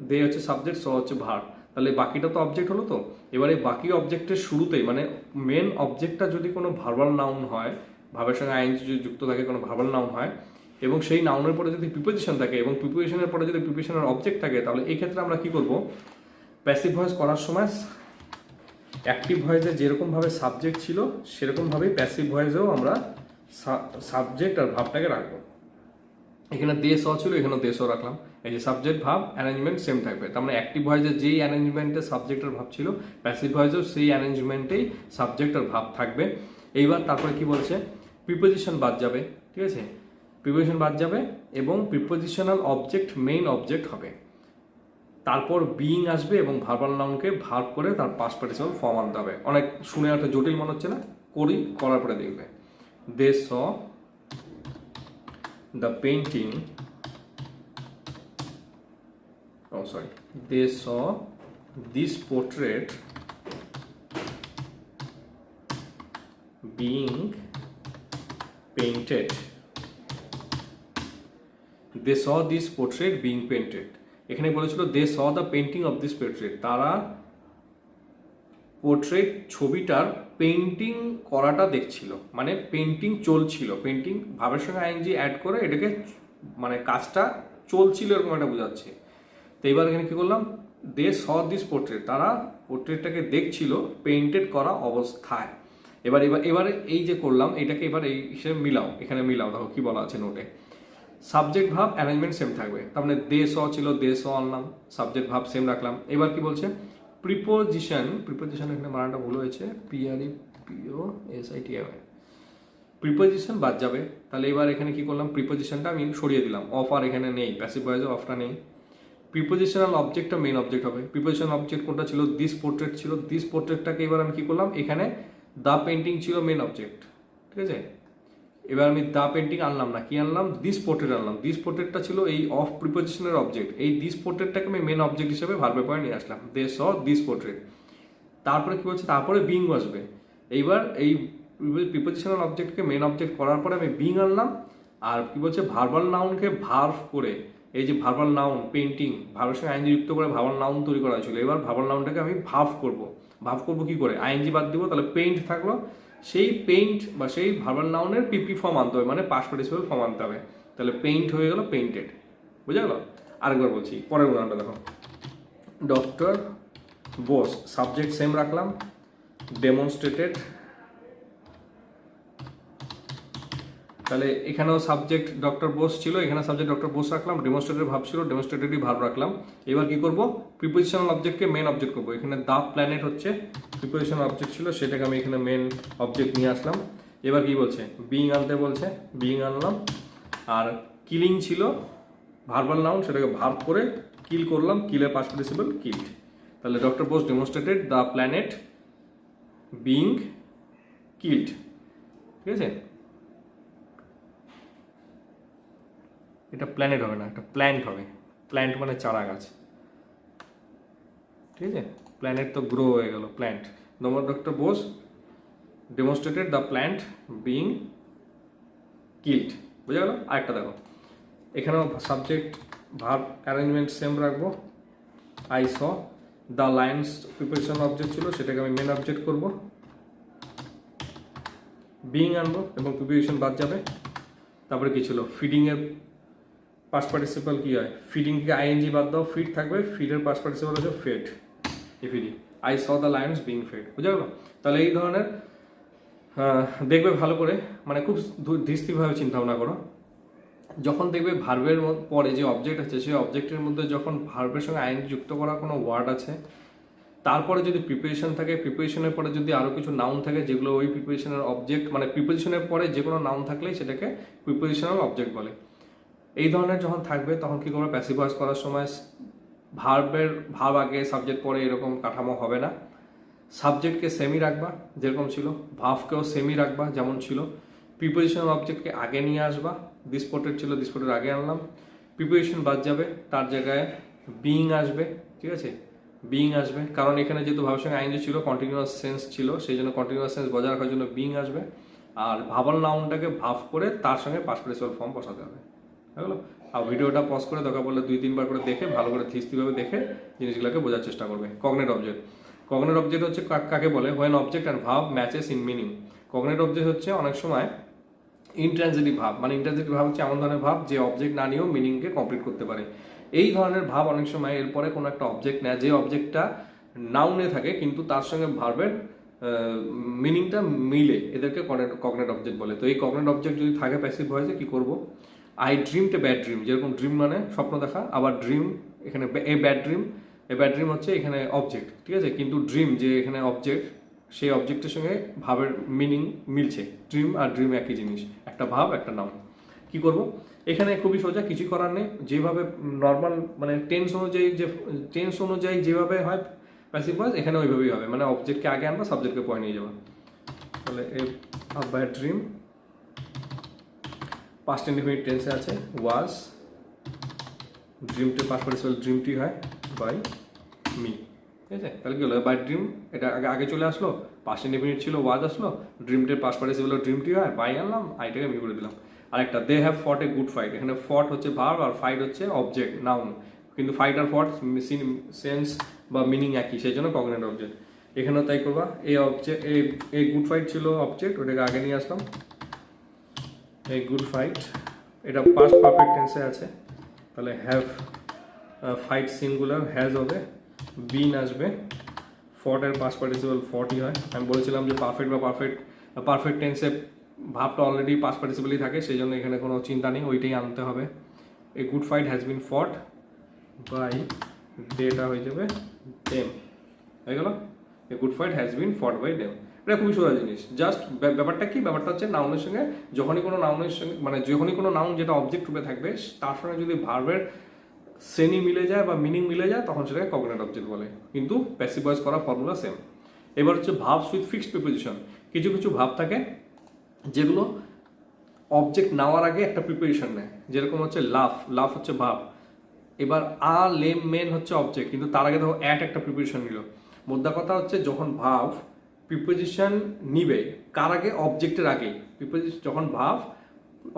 দে হচ্ছে সাবজেক্ট, স হচ্ছে ভার্ব, তাহলে বাকিটা তো অবজেক্ট হলো। তো এবারে বাকি অবজেক্টের শুরুতেই, মানে মেন অবজেক্টটা যদি কোনো ভার্বাল নাউন হয়, ভার্বের সঙ্গে আইএনজি যদি যুক্ত থাকে, কোনো ভার্বাল নাউন হয় এবং সেই নাউনের পরে যদি প্রিপোজিশন থাকে এবং প্রিপোজিশনের পরে যদি প্রিপোজিশনের অবজেক্ট থাকে, তাহলে এই ক্ষেত্রে আমরা কি করব, প্যাসিভ ভয়েস করার সময় অ্যাক্টিভ ভয়েসে যেরকমভাবে সাবজেক্ট ছিল সেরকমভাবেই প্যাসিভ ভয়েসেও আমরা সাবজেক্ট আর ভাবটাকে রাখবো। এখানে দে স ছিল, এখানেও দে স রাখলাম, এই যে সাবজেক্ট ভাব অ্যারেঞ্জমেন্ট সেম থাকবে। তার মানে অ্যাক্টিভ ভয়েসে যেই অ্যারেঞ্জমেন্টে সাবজেক্ট আর ভাব ছিল, প্যাসিভ ভয়েসেও সেই অ্যারেঞ্জমেন্টেই সাবজেক্ট আর ভাব থাকবে। এইবার তারপরে কি বলছে, প্রিপোজিশন বাদ যাবে, ঠিক আছে, প্রিপোজিশন বাদ যাবে এবং প্রিপোজিশনাল অবজেক্ট মেইন অবজেক্ট হবে। তারপর বিইং আসবে এবং ভার্বাল নাউনকে ভার্ব করে তার পাস্ট পার্টিসিপাল ফর্ম আনতে হবে। অনেক শুনে একটা জটিল মনে হচ্ছে না, করার পরে দেখবে, দে স the painting, oh sorry, they saw this portrait being painted, they saw this portrait being painted। এখানে বলেছিল they saw the painting of this portrait, তারা পোর্ট্রেট ছবিটার পেন্টিং করাটা দেখছিল, মানে পেন্টিং চলছিল, পেন্টিং ভাবের সঙ্গে আইএনজি অ্যাড করে এটাকে মানে কাজটা চলছিল এরকম একটা বোঝাচ্ছে। তো এইবার এখানে কি করলাম, দে স দিস পোর্ট্রেট, তারা পোর্ট্রেটটাকে দেখছিল পেইন্টেড করা অবস্থায়। এবারে এই যে করলাম এটাকে এবার এই হিসেবে মিলাও, এখানে মিলাও, দেখো কি বলা আছে নোটে। সাবজেক্ট ভাব অ্যারেঞ্জমেন্ট সেম থাকবে, তার মানে দে স ছিল দে স আনলাম, সাবজেক্ট ভাব সেম রাখলাম। এবার কি বলছে প্রিপোজিশন এখানে মানাটা ভুল হয়েছে, PREPOSITI, প্রিপোজিশন বাদ যাবে। তাহলে এবার এখানে কি করলাম, প্রিপোজিশনটা আমি সরিয়ে দিলাম, অফ আর এখানে নেই, প্যাসিভ ভয়েসে অফটা নেই। প্রিপোজিশনাল অবজেক্টটা মেইন অবজেক্ট হবে। প্রিপোজিশনাল অবজেক্ট কোনটা ছিল, দিস পোর্ট্রেট ছিল, দিস পোর্ট্রেটটাকে এবার আমি কি করলাম, এখানে দ্য পেন্টিং ছিল মেইন অবজেক্ট, ঠিক আছে। এবার আমি দ্য পেন্টিং আনলাম না, কি আনলাম, দিস পোর্ট্রেট আনলাম। দিস পোর্ট্রেটটা ছিল এই অফ প্রিপোজিশনের অবজেক্ট, এই দিস পোর্ট্রেটটাকে আমি মেইন অবজেক্ট হিসেবে ভার্বের পরে নিয়ে আসলাম, দে স দিস পোর্ট্রেট। তারপরে কি বলছে, তারপরে বিং আসবে। এইবার এই প্রিপোজিশনাল অবজেক্টকে মেইন অবজেক্ট করার পরে আমি বিং আনলাম, আর কি বলছে ভার্বাল নাউনকে ভার্ভ করে, এই যে ভার্বাল নাউন পেন্টিং ভার্বের সঙ্গে আইএনজি যুক্ত করে ভার্বাল নাউন তৈরি করা হয়েছিল। এবার ভার্বাল নাউনটাকে আমি ভার্ভ করব কি করে, আইএনজি বাদ দিব, তাহলে পেইন্ট থাকলো, সেই পেইন্ট বা সেই ভার্বাল নাউনের পিপি ফর্ম আনতে হবে, মানে পাস্ট পার্টিসিপল ফর্ম আনতে হবে। তাহলে পেইন্ট হয়ে গেল পেইন্টেড, বুঝা গেল। আরেকবার বলছি, পরের উদাহরণটা দেখো, ডক্টর বোস, সাবজেক্ট সেম রাখলাম, ডেমনস্ট্রেটেড, তাহলে এখানেও সাবজেক্ট ডক্টর বোস ছিল, এখানে সাবজেক্ট ডক্টর বোস রাখলাম, ডেমনস্ট্রেটেড ভার্ব ছিল, ডেমনস্ট্রেটেডই ভার্ব রাখলাম। এবার কি করব, প্রিপোজিশনাল অবজেক্টকে মেন অবজেক্ট করবো। এখানে দ্য প্ল্যানেট হচ্ছে প্রিপোজিশনাল অবজেক্ট ছিল, সেটাকে আমি এখানে মেন অবজেক্ট নিয়ে আসলাম। এবার কি বলছে, বিং আনতে বলছে, বিং আনলাম। আর কিলিং ছিল ভার্বাল নাউন, সেটাকে ভার্ব করে কিল করলাম, কিলের পাস্ট পার্টিসিপল কিলড। তাহলে doctor Bose demonstrated the planet being killed, ঠিক আছে। এটা প্ল্যানেট হবে না, এটা প্ল্যান্ট হবে, প্ল্যান্ট মানে চারা গাছ, ঠিক আছে। প্ল্যানেট তো গ্রো হয়ে গেল, plant. Doctor Bose demonstrated the plant being killed, বুঝা গেল। আরেকটা দেখো, এখানেও সাবজেক্ট ভার্ব অ্যারেঞ্জমেন্ট সেম রাখবো। I saw the Lions preposition object ছিল, সেটাকে আমি মেন অবজেক্ট করব, বিং আনবো এবং প্রিপোজিশন বাদ যাবে। তারপরে কি ছিল, ফিডিংয়ের পাস্ট পার্টিসিপাল কি হয়, ফিডিংকে আইএনজি বাদ দাও, ফিড থাকবে, ফিডের পাস্ট পার্টিসিপাল হচ্ছে fed, F E D. I saw the lions being fed, বুঝা গেল। তাহলে এই ধরনের দেখবে ভালো করে, মানে খুব ধীরস্থিরভাবে চিন্তা ভাবনা করো। যখন দেখবে ভার্বের পরে যে অবজেক্ট আছে, সেই অবজেক্টের মধ্যে যখন ভার্বের সঙ্গে আইএনজি যুক্ত করা কোনো ওয়ার্ড আছে, তারপরে যদি প্রিপোজিশন থাকে, প্রিপোজিশনের পরে যদি আরও কিছু নাউন থাকে যেগুলো ওই প্রিপোজিশনের অবজেক্ট, মানে প্রিপোজিশনের পরে যে কোনো নাউন থাকলেই সেটাকে প্রিপোজিশনাল অবজেক্ট বলে। এই ধরনের যখন থাকবে তখন কি করবে, প্যাসিভ ভয়েস করার সময় ভার্ব আগে সাবজেক্ট পরে এরকম কাঠামো হবে না। সাবজেক্টকে সেমি রাখবা যেরকম ছিল, ভার্বকেও সেমি রাখবা যেমন ছিল। প্রিপোজিশনাল অবজেক্টকে আগে নিয়ে আসবা, দিস পোর্ট্রেট ছিল দিস পোর্ট্রেট আগে আনলাম, প্রিপোজিশন বাদ যাবে, তার জায়গায় বিং আসবে, ঠিক আছে, বিং আসবে, কারণ এখানে যেহেতু ভাবের সঙ্গে আইএনজি ছিল, কন্টিনিউয়াস সেন্স ছিল, সেই জন্য কন্টিনিউয়াস সেন্স বজায় রাখার জন্য বিং আসবে। আর ভাবাল নাউনটাকে ভাব করে তার সঙ্গে পাস্ট পার্টিসিপাল ফর্ম বসাতে হবে, বুঝলো। আর ভিডিওটা পজ করে দরকার পড়লে 2-3 বার করে দেখে ভালো করে ধীরস্থিরভাবে দেখে জিনিসগুলোকে বোঝার চেষ্টা করবে। কগনেট অবজেক্ট, কগনেট অবজেক্ট হচ্ছে কাকে বলে, when object and verb matches in meaning. Cognate object হচ্ছে অনেক সময় ইন্ট্রানজিটিভ ভাব, মানে ইন্ট্রানজিটিভ ভাব হচ্ছে এমন ধরনের ভাব যে অবজেক্ট না নিয়েও মিনিংকে কমপ্লিট করতে পারে। এই ধরনের ভাব অনেক সময় এরপরে কোনো একটা অবজেক্ট নেয়, যে অবজেক্টটা নাউনে থাকে কিন্তু তার সঙ্গে ভার্বের মিনিংটা মিলে, এদেরকে কগনেট অবজেক্ট বলে। তো এই কগনেট অবজেক্ট যদি থাকে প্যাসিভ ভয়েসে কি করব, I dreamed A bad dream, যেরকম ড্রিম মানে স্বপ্ন দেখা, আবার ড্রিম এখানে এ ব্যাড ড্রিম হচ্ছে এখানে অবজেক্ট, ঠিক আছে, কিন্তু ড্রিম যে এখানে অবজেক্ট, সেই অবজেক্টের সঙ্গে ভাবের মিনিং মিলছে। ড্রিম আর ড্রিম একই জিনিস, একটা ভাব একটা নাম। কি করব, এখানে খুবই সোজা, কিছু করার নেই, যেভাবে নর্মাল মানে টেন্স অনুযায়ী যেভাবে হয় প্যাসিভ ভয়েস, এখানে ওইভাবেই হবে, মানে অবজেক্টকে আগে আনবা, সাবজেক্টকে পরে নিয়ে যাবা। তাহলে a bad dream past indefinite টেন্সে আছে ওয়াজ, ড্রিমটি পাস্ট পার্টিসিপাল ড্রিমটি হয় বাই মি, ঠিক আছে। তাহলে কি হলো, বাই ড্রিম এটা আগে চলে আসলো, পাস্ট ইনডিফিনিট ছিল ওয়াজ আসলো, ড্রিমটির পাস্ট পার্টিসিপাল ড্রিমটি হয়, বাই আনলাম, আইটাকে মি করে দিলাম। আরেকটা দে হ্যাভ ফট এ গুড ফাইট, এখানে ফট হচ্ছে ভার্ব আর ফাইট হচ্ছে অবজেক্ট নাউন, কিন্তু ফাইট আর ফট সেন্স বা মিনিং একই, সেই জন্য কগনেট অবজেক্ট। এখানেও তাই করবা, এই অবজেক্ট এই গুড ফাইট ছিল অবজেক্ট, ওটাকে আগে নিয়ে আসলাম, এই গুড ফাইট, এটা পাস্ট পারফেক্ট টেন্সে আছে, তাহলে হ্যাভ ফাইট সিঙ্গুলার, হ্যাজ হবে, বিন আসবে, ফট এর পাস্ট পার্টিসিপল ফটই হয়। আমি বলেছিলাম যে পারফেক্ট বা পারফেক্ট টেন্সে ভাবটা অলরেডি পাস্ট পার্টিসিপলই থাকে, সেই জন্য এখানে কোনো চিন্তা নেই, ওইটাই আনতে হবে। A good fight has been ফট বাই ডেটা হয়ে যাবে ডেম, হয়ে গেল a good fight has been ফট বাই ডেম। এটা খুবই সোজা জিনিস। জাস্ট ব্যাপারটা কি, ব্যাপারটা হচ্ছে নাউনের সঙ্গে যখনই কোনো নাউনের সঙ্গে মানে যখনই কোনো নাউন যেটা অবজেক্ট রূপে থাকবে তার সঙ্গে যদি ভার্বের শ্রেণী মিলে যায় বা মিনিং মিলে যায় তখন সেটাকে কগনেট অবজেক্ট বলে, কিন্তু প্যাসিভ ভয়েস করা ফর্মুলা সেম। এবার হচ্ছে ভার্বস উইথ ফিক্সড প্রিপোজিশন। কিছু কিছু ভাব থাকে যেগুলো অবজেক্ট নেওয়ার আগে একটা প্রিপারেশন নেয়, যেরকম হচ্ছে লাভ হচ্ছে ভাব। এবার লেম মেন হচ্ছে অবজেক্ট, কিন্তু তার আগে দেখো অ্যাট একটা প্রিপারেশন নিল। মোদ্দা কথা হচ্ছে যখন ভাব প্রিপোজিশন নিবে কার আগে, অবজেক্টের আগেই। যখন ভাব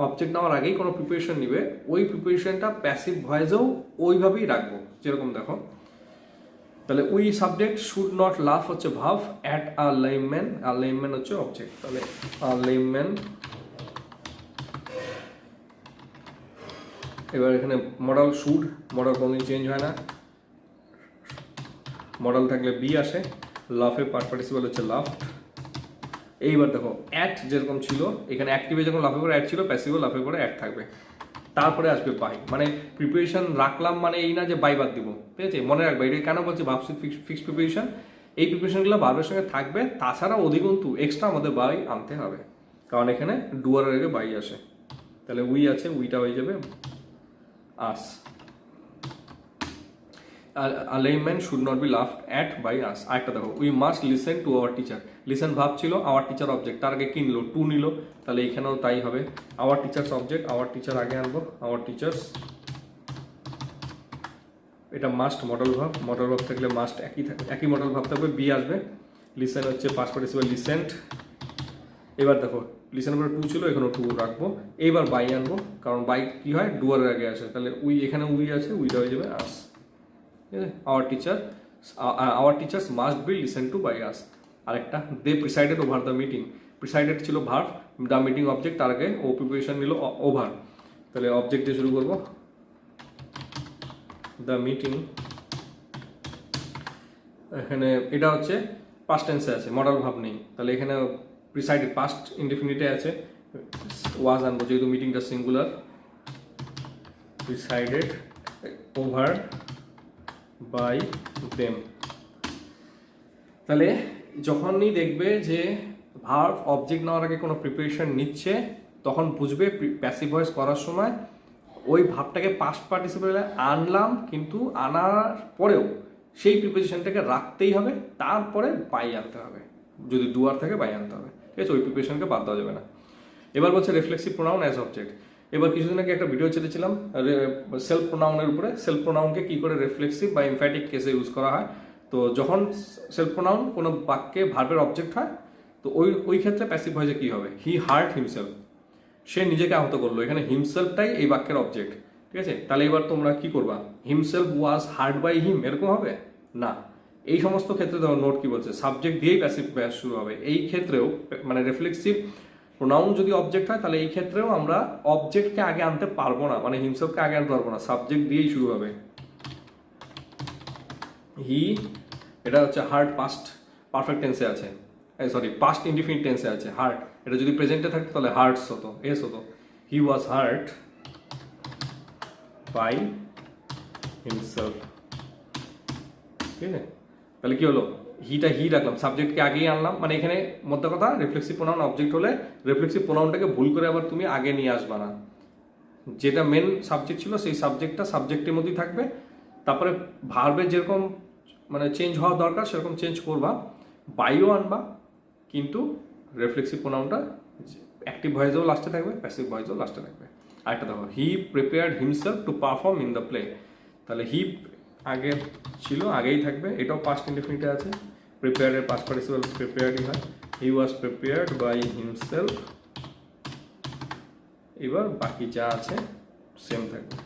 অবজেক্ট নেওয়ার আগেই কোনো প্রিপারেশন নিবে, ওই প্রিপারেশনটা প্যাসিভ ভয়েসেও ওইভাবেই রাখবো। যেরকম দেখো, তাহলে উই সাবজেক্ট, শুড নট লাভ হচ্ছে ভাব, অ্যাট লেমম্যান হচ্ছে অবজেক্ট। তাহলে লেমম্যান, এবার এখানে মডাল শুড, মডাল কোনোদিন চেঞ্জ হয় না, মডাল থাকলে বি আসে, লাফে পার্ট পার্টিসিপাল হচ্ছে লাফট। এইবার দেখো অ্যাট যেরকম ছিল এখানে অ্যাক্টিভে যখন লাফের পরে অ্যাড ছিল, প্যাসিভে লাফের পরে অ্যাড থাকবে, তারপরে আসবে বাই। মানে প্রিপারেশন রাখলাম মানে এই না যে বাই বাদ দিব, ঠিক আছে? মনে রাখবে এটা কেন বলছি ভার্বস উইথ ফিক্সড প্রিপারেশন। এই প্রিপারেশনগুলো ভার্বের সঙ্গে থাকবে, তাছাড়া অধিকন্তু এক্সট্রা আমাদের বাই আনতে হবে, কারণ এখানে ডুয়ারের আগে বাই আসে। তাহলে উই আছে, উইটা হয়ে যাবে আস। A layman should not be laughed at by us. আরেকটা দেখো, we must listen to our teacher. Listen ভাব ছিল, আওয়ার টিচার অবজেক্ট, তার আগে কি নিল, টু নিল, তাহলে এখানেও তাই হবে। Our teachers object, our teacher আগে আনবো, আওয়ার টিচার্স, এটা মাস্ট মডেল ভাব, মডেল ভাব থাকলে মাস্ট একই মডেল ভাব থাকবে, বি আসবে। লিসেন হচ্ছে পাস্ট পার্টিসিপল লিসেন্ট। এবার দেখো লিসেন করে টু ছিল, এখানে টু রাখবো। এইবার বাই আনবো, কারণ বাই কি হয়, ডুয়ারের আগে আসে, তাহলে উই, এখানে উই আছে, উইটা হয়ে যাবে আস। Our teachers must be listened to by us. আরেকটা, they presided over the meeting. Presided ছিল ভার্ব, the meeting অবজেক্ট, তার আগে ও প্রিপারেশন নিল ওভার, তাহলে অবজেক্ট দিয়ে শুরু করবো, the meeting। এখানে এটা হচ্ছে পাস্ট টেন্সে আছে, মডাল ভাব নেই, তাহলে এখানে প্রিসাইডেড পাস্ট ইনডিফিনিটে আছে, ওয়াজ আনবো যেহেতু মিটিংটা singular, presided over by them. তাহলে যখনই দেখবে যে ভার্ব অবজেক্ট নেওয়ার আগে কোনো প্রিপারেশন নিচ্ছে, তখন বুঝবে প্যাসিভ ভয়েস করার সময় ওই ভাবটাকে পাস্ট পার্টিসিপেলে আনলাম, কিন্তু আনার পরেও সেই প্রিপারেশনটাকে রাখতেই হবে, তারপরে বাই আনতে হবে। যদি ডুয়ার থাকে বাই আনতে হবে, ঠিক আছে? ওই প্রিপারেশনকে বাদ দেওয়া যাবে না। এবার বলছে রিফ্লেক্সিভ প্রোনাউন অ্যাজ অবজেক্ট। এবার কিছুদিন আগে একটা ভিডিও ছেড়েছিলাম সেলফ প্রোনাউনের উপরে, সেলফ প্রোনাউনকে কি করে রিফ্লেক্সিভ বা এমফ্যাটিক কেসে ইউজ করা হয়। তো যখন সেলফ প্রোনাউন কোনো বাক্যে ভার্বের অবজেক্ট হয়, তো ওই ক্ষেত্রে প্যাসিভ ভয়েসে কি হবে, হি হার্ট হিমসেলফ, সে নিজেকে আহত করলো, এখানে হিমসেলফটাই এই বাক্যের অবজেক্ট, ঠিক আছে? তাহলে এবার তোমরা কি করবা, himself was hurt by him, এরকম হবে না। এই সমস্ত ক্ষেত্রে ধরো নোট কি বলছে, সাবজেক্ট দিয়েই প্যাসিভ ভয়েস শুরু হবে। এই ক্ষেত্রেও মানে রিফ্লেক্সিভ প্রোনাউন যদি অবজেক্ট হয়, তাহলে এই ক্ষেত্রেও আমরা অবজেক্টকে আগে আনতে পারবো না, মানে হিমসেলফকে আগে আনতে পারবো না, সাবজেক্ট দিয়েই শুরু হবে। হি, এটা হচ্ছে হার্ট পাস্ট পারফেক্ট টেন্সে আছে, সরি পাস্ট ইনডিফিনিট টেন্সে আছে হার্ট। এটা যদি প্রেজেন্টে থাকতো তাহলে হার্টস হতো, এস হতো। হি ওয়াজ হার্ট বাই হিমসেলফ, ঠিক আছে? তাহলে কি হলো, হিটা হি রাখলাম, সাবজেক্টকে আগেই আনলাম, মানে এখানে মধ্য কথা রিফ্লেক্সিভ প্রোনাউন অবজেক্ট হলে রিফ্লেক্সিভ প্রোনাউনটাকে ভুল করে আবার তুমি আগে নিয়ে আসবা না, যেটা মেন সাবজেক্ট ছিল সেই সাবজেক্টটা সাবজেক্টের মধ্যেই থাকবে। তারপরে ভার্বের যেরকম মানে চেঞ্জ হওয়া দরকার সেরকম চেঞ্জ করবা, বাইও আনবা, কিন্তু রিফ্লেক্সিভ প্রোনাউনটা অ্যাক্টিভ ভয়েসেও লাস্টে থাকবে, প্যাসিভ ভয়েসেও লাস্টে থাকবে। আরেকটা দেখো, he prepared himself to perform in the play, তাহলে হি আগে ছিল, আগেই থাকবে, এটাও পাস্ট ইনডিফিনিটে আছে, প্রিপেয়ার্ডের পাস্ট পার্টিসিপল প্রিপেয়ার্ডই হয়। He was prepared by himself, এবার বাকি যা আছে সেম থাকবে।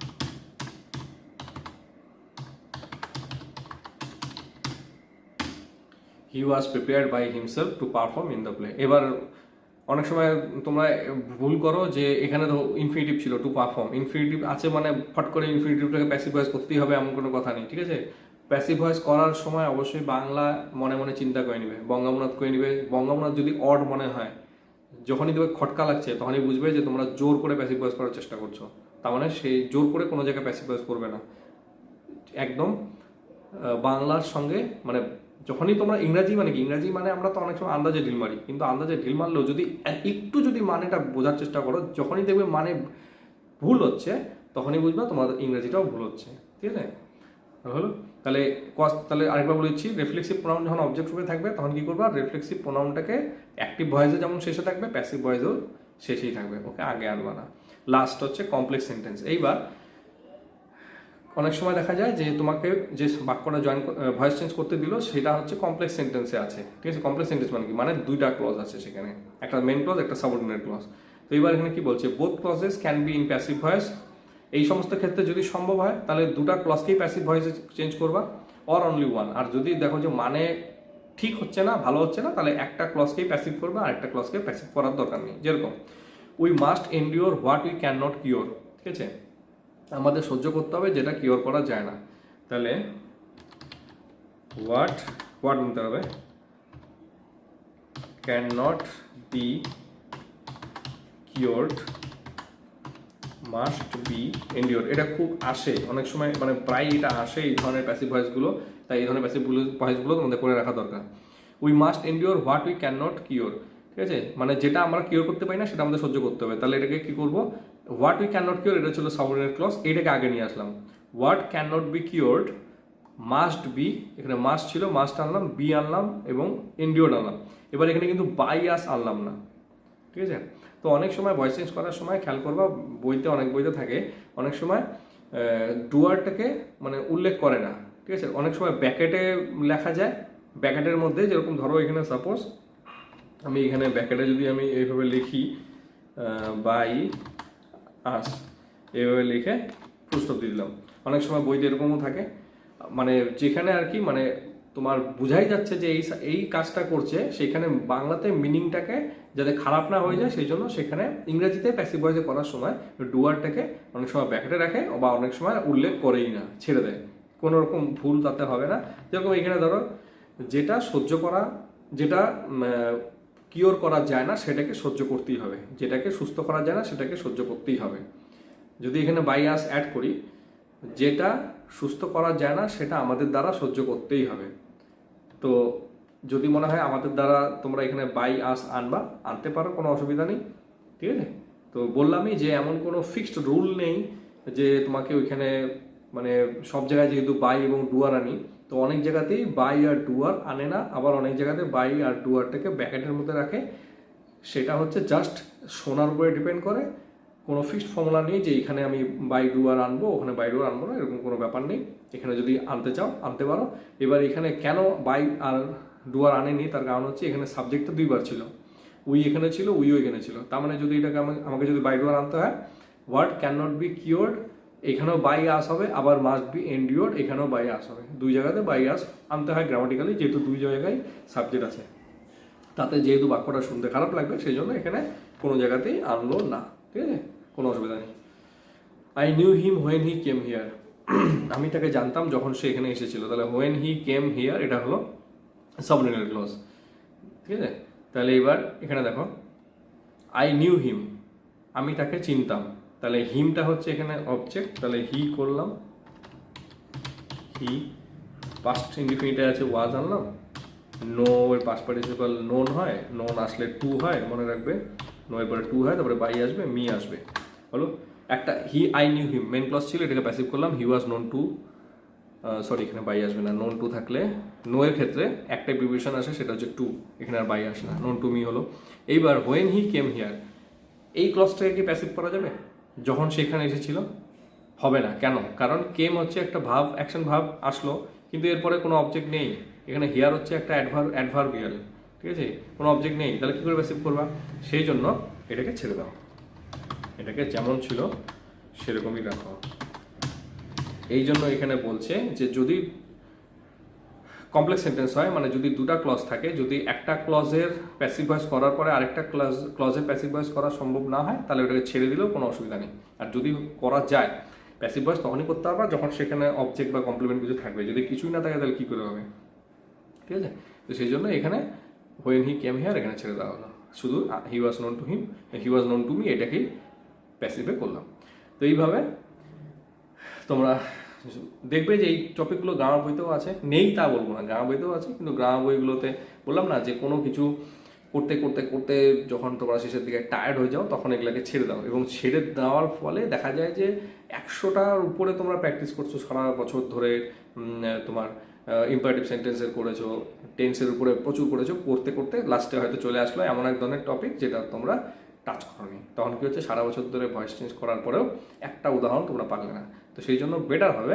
He was prepared by himself to perform in the play. এবার অনেক সময় তোমরা ভুল করো যে এখানে তো ইনফিনিটিভ ছিল টু পারফর্ম, ইনফিনিটিভ আছে মানে ফট করে ইনফিনিটিভটাকে প্যাসিভ ভয়েস করতেই হবে এমন কোনো কথা নেই, ঠিক আছে? প্যাসিভ ভয়েস করার সময় অবশ্যই বাংলা মনে মনে চিন্তা করে নিবে, বঙ্গানুবাদ করে নিবে। বঙ্গানুবাদ যদি অড মনে হয়, যখনই দেখবে খটকা লাগছে তখনই বুঝবে যে তোমরা জোর করে প্যাসিভ ভয়েস করার চেষ্টা করছো। তার মানে সেই জোর করে কোনো জায়গায় প্যাসিভ ভয়েস করবে না, একদম বাংলার সঙ্গে মানে যখনই তোমরা ইংরাজি মানে কি, ইংরাজি মানে আমরা তো অনেক সময় আন্দাজে ঢিল মারি, কিন্তু আন্দাজে ঢিল মারলেও যদি একটু যদি মানেটা বোঝার চেষ্টা করো, যখনই দেখবে মানে ভুল হচ্ছে তখনই বুঝবা তোমার ইংরাজিটাও ভুল হচ্ছে। ঠিক আছে, হলো। তাহলে আরেকবার বলেছি, রিফ্লেক্সিভ প্রোনাউন যখন অবজেক্ট রূপে থাকবে তখন কি করবা, রিফ্লেক্সিভ প্রোনাউনটাকে অ্যাক্টিভ ভয়েসে যেমন শেষে থাকবে, প্যাসিভ ভয়েসেও শেষেই থাকবে, ওকে আগে আনবা না। লাস্ট হচ্ছে কমপ্লেক্স সেন্টেন্স। এইবার অনেক সময় দেখা যায় যে তোমাকে যে বাক্যটা ভয়েস চেঞ্জ করতে দিল সেটা হচ্ছে কমপ্লেক্স সেন্টেন্সে আছে। ঠিক আছে, কমপ্লেক্স সেন্টেন্স মানে কি, মানে দুইটা ক্লজ আছে সেখানে, একটা মেন ক্লজ একটা সাবঅর্ডিনেট ক্লজ। তো এবার এখানে কি বলছে, both clauses can be in passive voice. এই সমস্ত ক্ষেত্রে যদি সম্ভব হয় তাহলে দুটা ক্লজকেই প্যাসিভ ভয়েসে চেঞ্জ করবা, অর অনলি ওয়ান। আর যদি দেখো যে মানে ঠিক হচ্ছে না, ভালো হচ্ছে না, তাহলে একটা ক্লজকেই প্যাসিভ করবা আর একটা ক্লজকে প্যাসিভ করার দরকার নেই। যেরকম we must endure what we can not cure. ঠিক আছে, আমাদের সহ্য করতে হবে যেটা কিওর করা যায় না। তাহলে হোয়াট নিতে হবে, can not be cured must be endure. এটা খুব আসে অনেক সময়, মানে প্রায় এটা আসে এই ধরনের প্যাসিভ ভয়েসগুলো, তাই এই ধরনের প্যাসিভ ভয়েসগুলো তোমাদের করে রাখা দরকার। We must endure what we can not cure. ঠিক আছে, মানে যেটা আমরা কিওর করতে পারি না সেটা আমাদের সহ্য করতে হবে। তাহলে এটাকে কি করবো, what we can not cure, এটা ছিল সাবঅর্ডিনেট ক্লজ, এটাকে আগে নিয়ে আসলাম। What can not be cured must be, এখানে মাস্ট ছিল, মাস্ট আনলাম, বি আনলাম এবং এন্ডিওর্ড আনলাম। এবার এখানে কিন্তু বাই আস আনলাম না। ঠিক আছে, তো অনেক সময় ভয়েস চেঞ্জ করার সময় খেয়াল করবা, অনেক বইতে থাকে অনেক সময় ডুয়ারটাকে মানে উল্লেখ করে না। ঠিক আছে, অনেক সময় ব্যাকেটে লেখা যায়, ব্যাকেটের মধ্যে যেরকম ধরো এখানে সাপোজ আমি এখানে ব্যাকেটে যদি আমি এইভাবে লিখি বাই আস, এইভাবে লিখে ফুল স্টপ দিয়ে দিলাম। অনেক সময় বইতে এরকমও থাকে, মানে যেখানে আর কি মানে তোমার বোঝাই যাচ্ছে যে এই কাজটা করছে, সেখানে বাংলাতে মিনিংটাকে যাতে খারাপ না হয়ে যায় সেই জন্য সেখানে ইংরেজিতে প্যাসিভ ভয়েসে করার সময় ডুয়ারটাকে অনেক সময় ব্যাকেটে রাখে বা অনেক সময় উল্লেখ করেই না, ছেড়ে দেয়, কোনো রকম ভুল তাতে হবে না। যেরকম এখানে ধরো যেটা সহ্য করা, যেটা কিওর করা যায় না সেটাকে সহ্য করতেই হবে, যেটাকে সুস্থ করা যায় না সেটাকে সহ্য করতেই হবে। যদি এখানে বাই আস অ্যাড করি, যেটা সুস্থ করা যায় না সেটা আমাদের দ্বারা সহ্য করতেই হবে। তো যদি মনে হয় আমাদের দ্বারা তোমরা এখানে বাই আস আনতে পারো, কোনো অসুবিধা নেই। ঠিক আছে, তো বললামই যে এমন কোনো ফিক্সড রুল নেই যে তোমাকে ওইখানে মানে সব জায়গায় যেহেতু বাই এবং ডুয়ার আনি, তো অনেক জায়গাতেই বাই আর ডুয়ার আনে না, আবার অনেক জায়গাতে বাই আর ডুয়ারটাকে ব্যাকেটের মধ্যে রাখে। সেটা হচ্ছে জাস্ট শোনার উপরে ডিপেন্ড করে, কোনো ফিক্সড ফর্মুলা নেই যে এখানে আমি বাই ডুয়ার আনবো ওখানে বাই ডুয়ার আনবো না, এরকম কোনো ব্যাপার নেই। এখানে যদি আনতে চাও আনতে পারো। এবার এখানে কেন বাই আর ডুয়ার আনেনি, তার কারণ হচ্ছে এখানে সাবজেক্টটা দুইবার ছিল, উই এখানে ছিল, উইও এখানে ছিল। তার মানে যদি এটাকে আমাকে যদি বাই ডুয়ার আনতে হয়, what can not be cured এখানেও বাই আস হবে, আবার মাস্ট বি এন্ডিওর্ড এখানেও বাই আস হবে। দুই জায়গাতে বাই আস আনতে হয় গ্রামাটিক্যালি, যেহেতু দুই জায়গায় সাবজেক্ট আছে। তাতে যেহেতু বাক্যটা শুনতে খারাপ লাগবে সেই জন্য এখানে কোনো জায়গাতেই আনলো না। ঠিক আছে, কোনো অসুবিধা নেই। I knew him when he came here, আমি তাকে জানতাম যখন সে এখানে এসেছিল। তাহলে হোয়েন হি কেম হিয়ার এটা হলো সাবঅর্ডিনেট ক্লজ। ঠিক আছে, তাহলে এবার এখানে দেখো আই নিউ হিম, আমি তাকে চিনতাম। তাহলে হিমটা হচ্ছে এখানে অবজেক্ট, তাহলে হি করলাম, হি পাস্ট ইনডিফিনিটে আছে ওয়াজ আনলাম। নো এর পাস্ট পার্টিসিপাল নোন হয়, নোন আসলে টু হয়, মনে রাখবে। নো এর পরে টু হয়, তারপরে বাই আসবে, মি আসবে। হলো একটা he I knew him main clause ছিল, এটাকে প্যাসিভ করলাম। He was known to, sorry এখানে বাই আসবে না, নোন টু থাকলে নো এর ক্ষেত্রে একটাই প্রিভিশন আসে, সেটা হচ্ছে টু, এখানে আর বাই আসে না, নোন টু মি হলো। এইবার হোয়েন হি কেম হিয়ার, এই ক্লজটাকে কি প্যাসিভ করা যাবে? যখন সেখানে এসেছিল হবে না। কেন? কারণ কেম হচ্ছে একটা ভাব, অ্যাকশন ভাব আসলো, কিন্তু এরপরে কোনো অবজেক্ট নেই। এখানে হিয়ার হচ্ছে একটা অ্যাডভার্বিয়াল, ঠিক আছে, কোনো অবজেক্ট নেই, তাহলে কী করে প্যাসিভ করবা? সেই জন্য এটাকে ছেড়ে দাও, এটাকে যেমন ছিল সেরকমই রাখো। এই জন্য এখানে বলছে যে যদি কমপ্লেক্স সেন্টেন্স হয়, মানে যদি দুটা ক্লজ থাকে, যদি একটা ক্লজের প্যাসিভ ভয়েস করার পরে আরেকটা ক্লজের প্যাসিভ ভয়েস করা সম্ভব না হয়, তাহলে ওটাকে ছেড়ে দিলেও কোনো অসুবিধা নেই। আর যদি করা যায় প্যাসিভ ভয়েস তখনই করতে পারবা যখন সেখানে অবজেক্ট বা কমপ্লিমেন্ট কিছু থাকবে। যদি কিছুই না থাকে তাহলে কী করে হবে, ঠিক আছে? তো সেই জন্য এখানে হোয়েন হি কেম হিয়ার এখানে ছেড়ে দেওয়া হলো, শুধু he was known to him, he was known to me এটাকেই প্যাসিভে করলাম। তো এইভাবে তোমরা দেখবে যে এই টপিকগুলো গ্রামার বইতেও আছে, নেই তা বলবো না, গ্রামার বইতেও আছে, কিন্তু গ্রামার বইগুলোতে বললাম না যে কোনো কিছু করতে করতে করতে যখন তোমরা শেষের দিকে টায়ার্ড হয়ে যাও তখন এগুলোকে ছেড়ে দাও, এবং ছেড়ে দেওয়ার ফলে দেখা যায় যে 100টার উপরে তোমরা প্র্যাকটিস করছো সারা বছর ধরে, তোমার ইম্পারেটিভ সেন্টেন্সের করেছো, টেন্সের উপরে প্রচুর করেছো, করতে করতে লাস্টে হয়তো চলে আসলো এমন এক ধরনের টপিক যেটা তোমরা টাচ করোনি। তখন কি হচ্ছে, সারা বছর ধরে ভয়েস চেঞ্জ করার পরেও একটা উদাহরণ তোমরা পারলে না। তো সেই জন্য বেটার হবে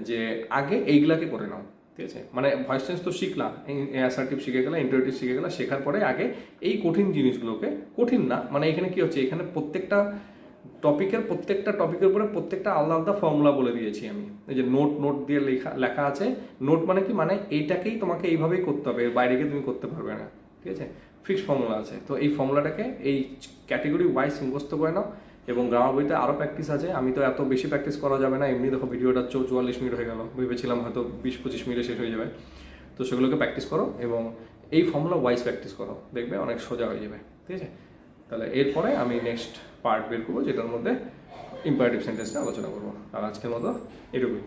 যে আগে এইগুলাকে করে নাও, ঠিক আছে? মানে ভয়েস চেঞ্জ তো শিখলা, অ্যাসার্টিভ শিখে গেলা, ইন্টারেটিভ শিখে গেলা, শেখার পরে আগে এই কঠিন জিনিসগুলোকে, কঠিন না মানে এখানে কি হচ্ছে, এখানে প্রত্যেকটা টপিকের উপরে প্রত্যেকটা আলাদা আলাদা ফর্মুলা বলে দিয়েছি আমি। এই যে নোট দিয়ে লেখা আছে, নোট মানে কি, মানে এইটাকেই তোমাকে এইভাবেই করতে হবে, এর বাইরে গিয়ে তুমি করতে পারবে না, ঠিক আছে? ফিক্সড ফর্মুলা আছে, তো এই ফর্মুলাটাকে এই ক্যাটেগরি ওয়াইজ মুখস্থ করে নাও। এবং গ্রামার বইতে আরও প্র্যাকটিস আছে, আমি তো এত বেশি প্র্যাকটিস করা যাবে না, এমনি দেখো ভিডিওটা 44 মিনিট হয়ে গেল, ভেবেছিলাম হয়তো 20-25 মিনিটে শেষ হয়ে যাবে। তো সেগুলোকে প্র্যাকটিস করো এবং এই ফর্মুলা ওয়াইজ প্র্যাকটিস করো, দেখবে অনেক সোজা হয়ে যাবে, ঠিক আছে? তাহলে এরপরে আমি নেক্সট পার্ট বের করবো যেটার মধ্যে ইম্পারেটিভ সেন্টেন্সটা আলোচনা করবো। আর আজকের মতো এটুকুই।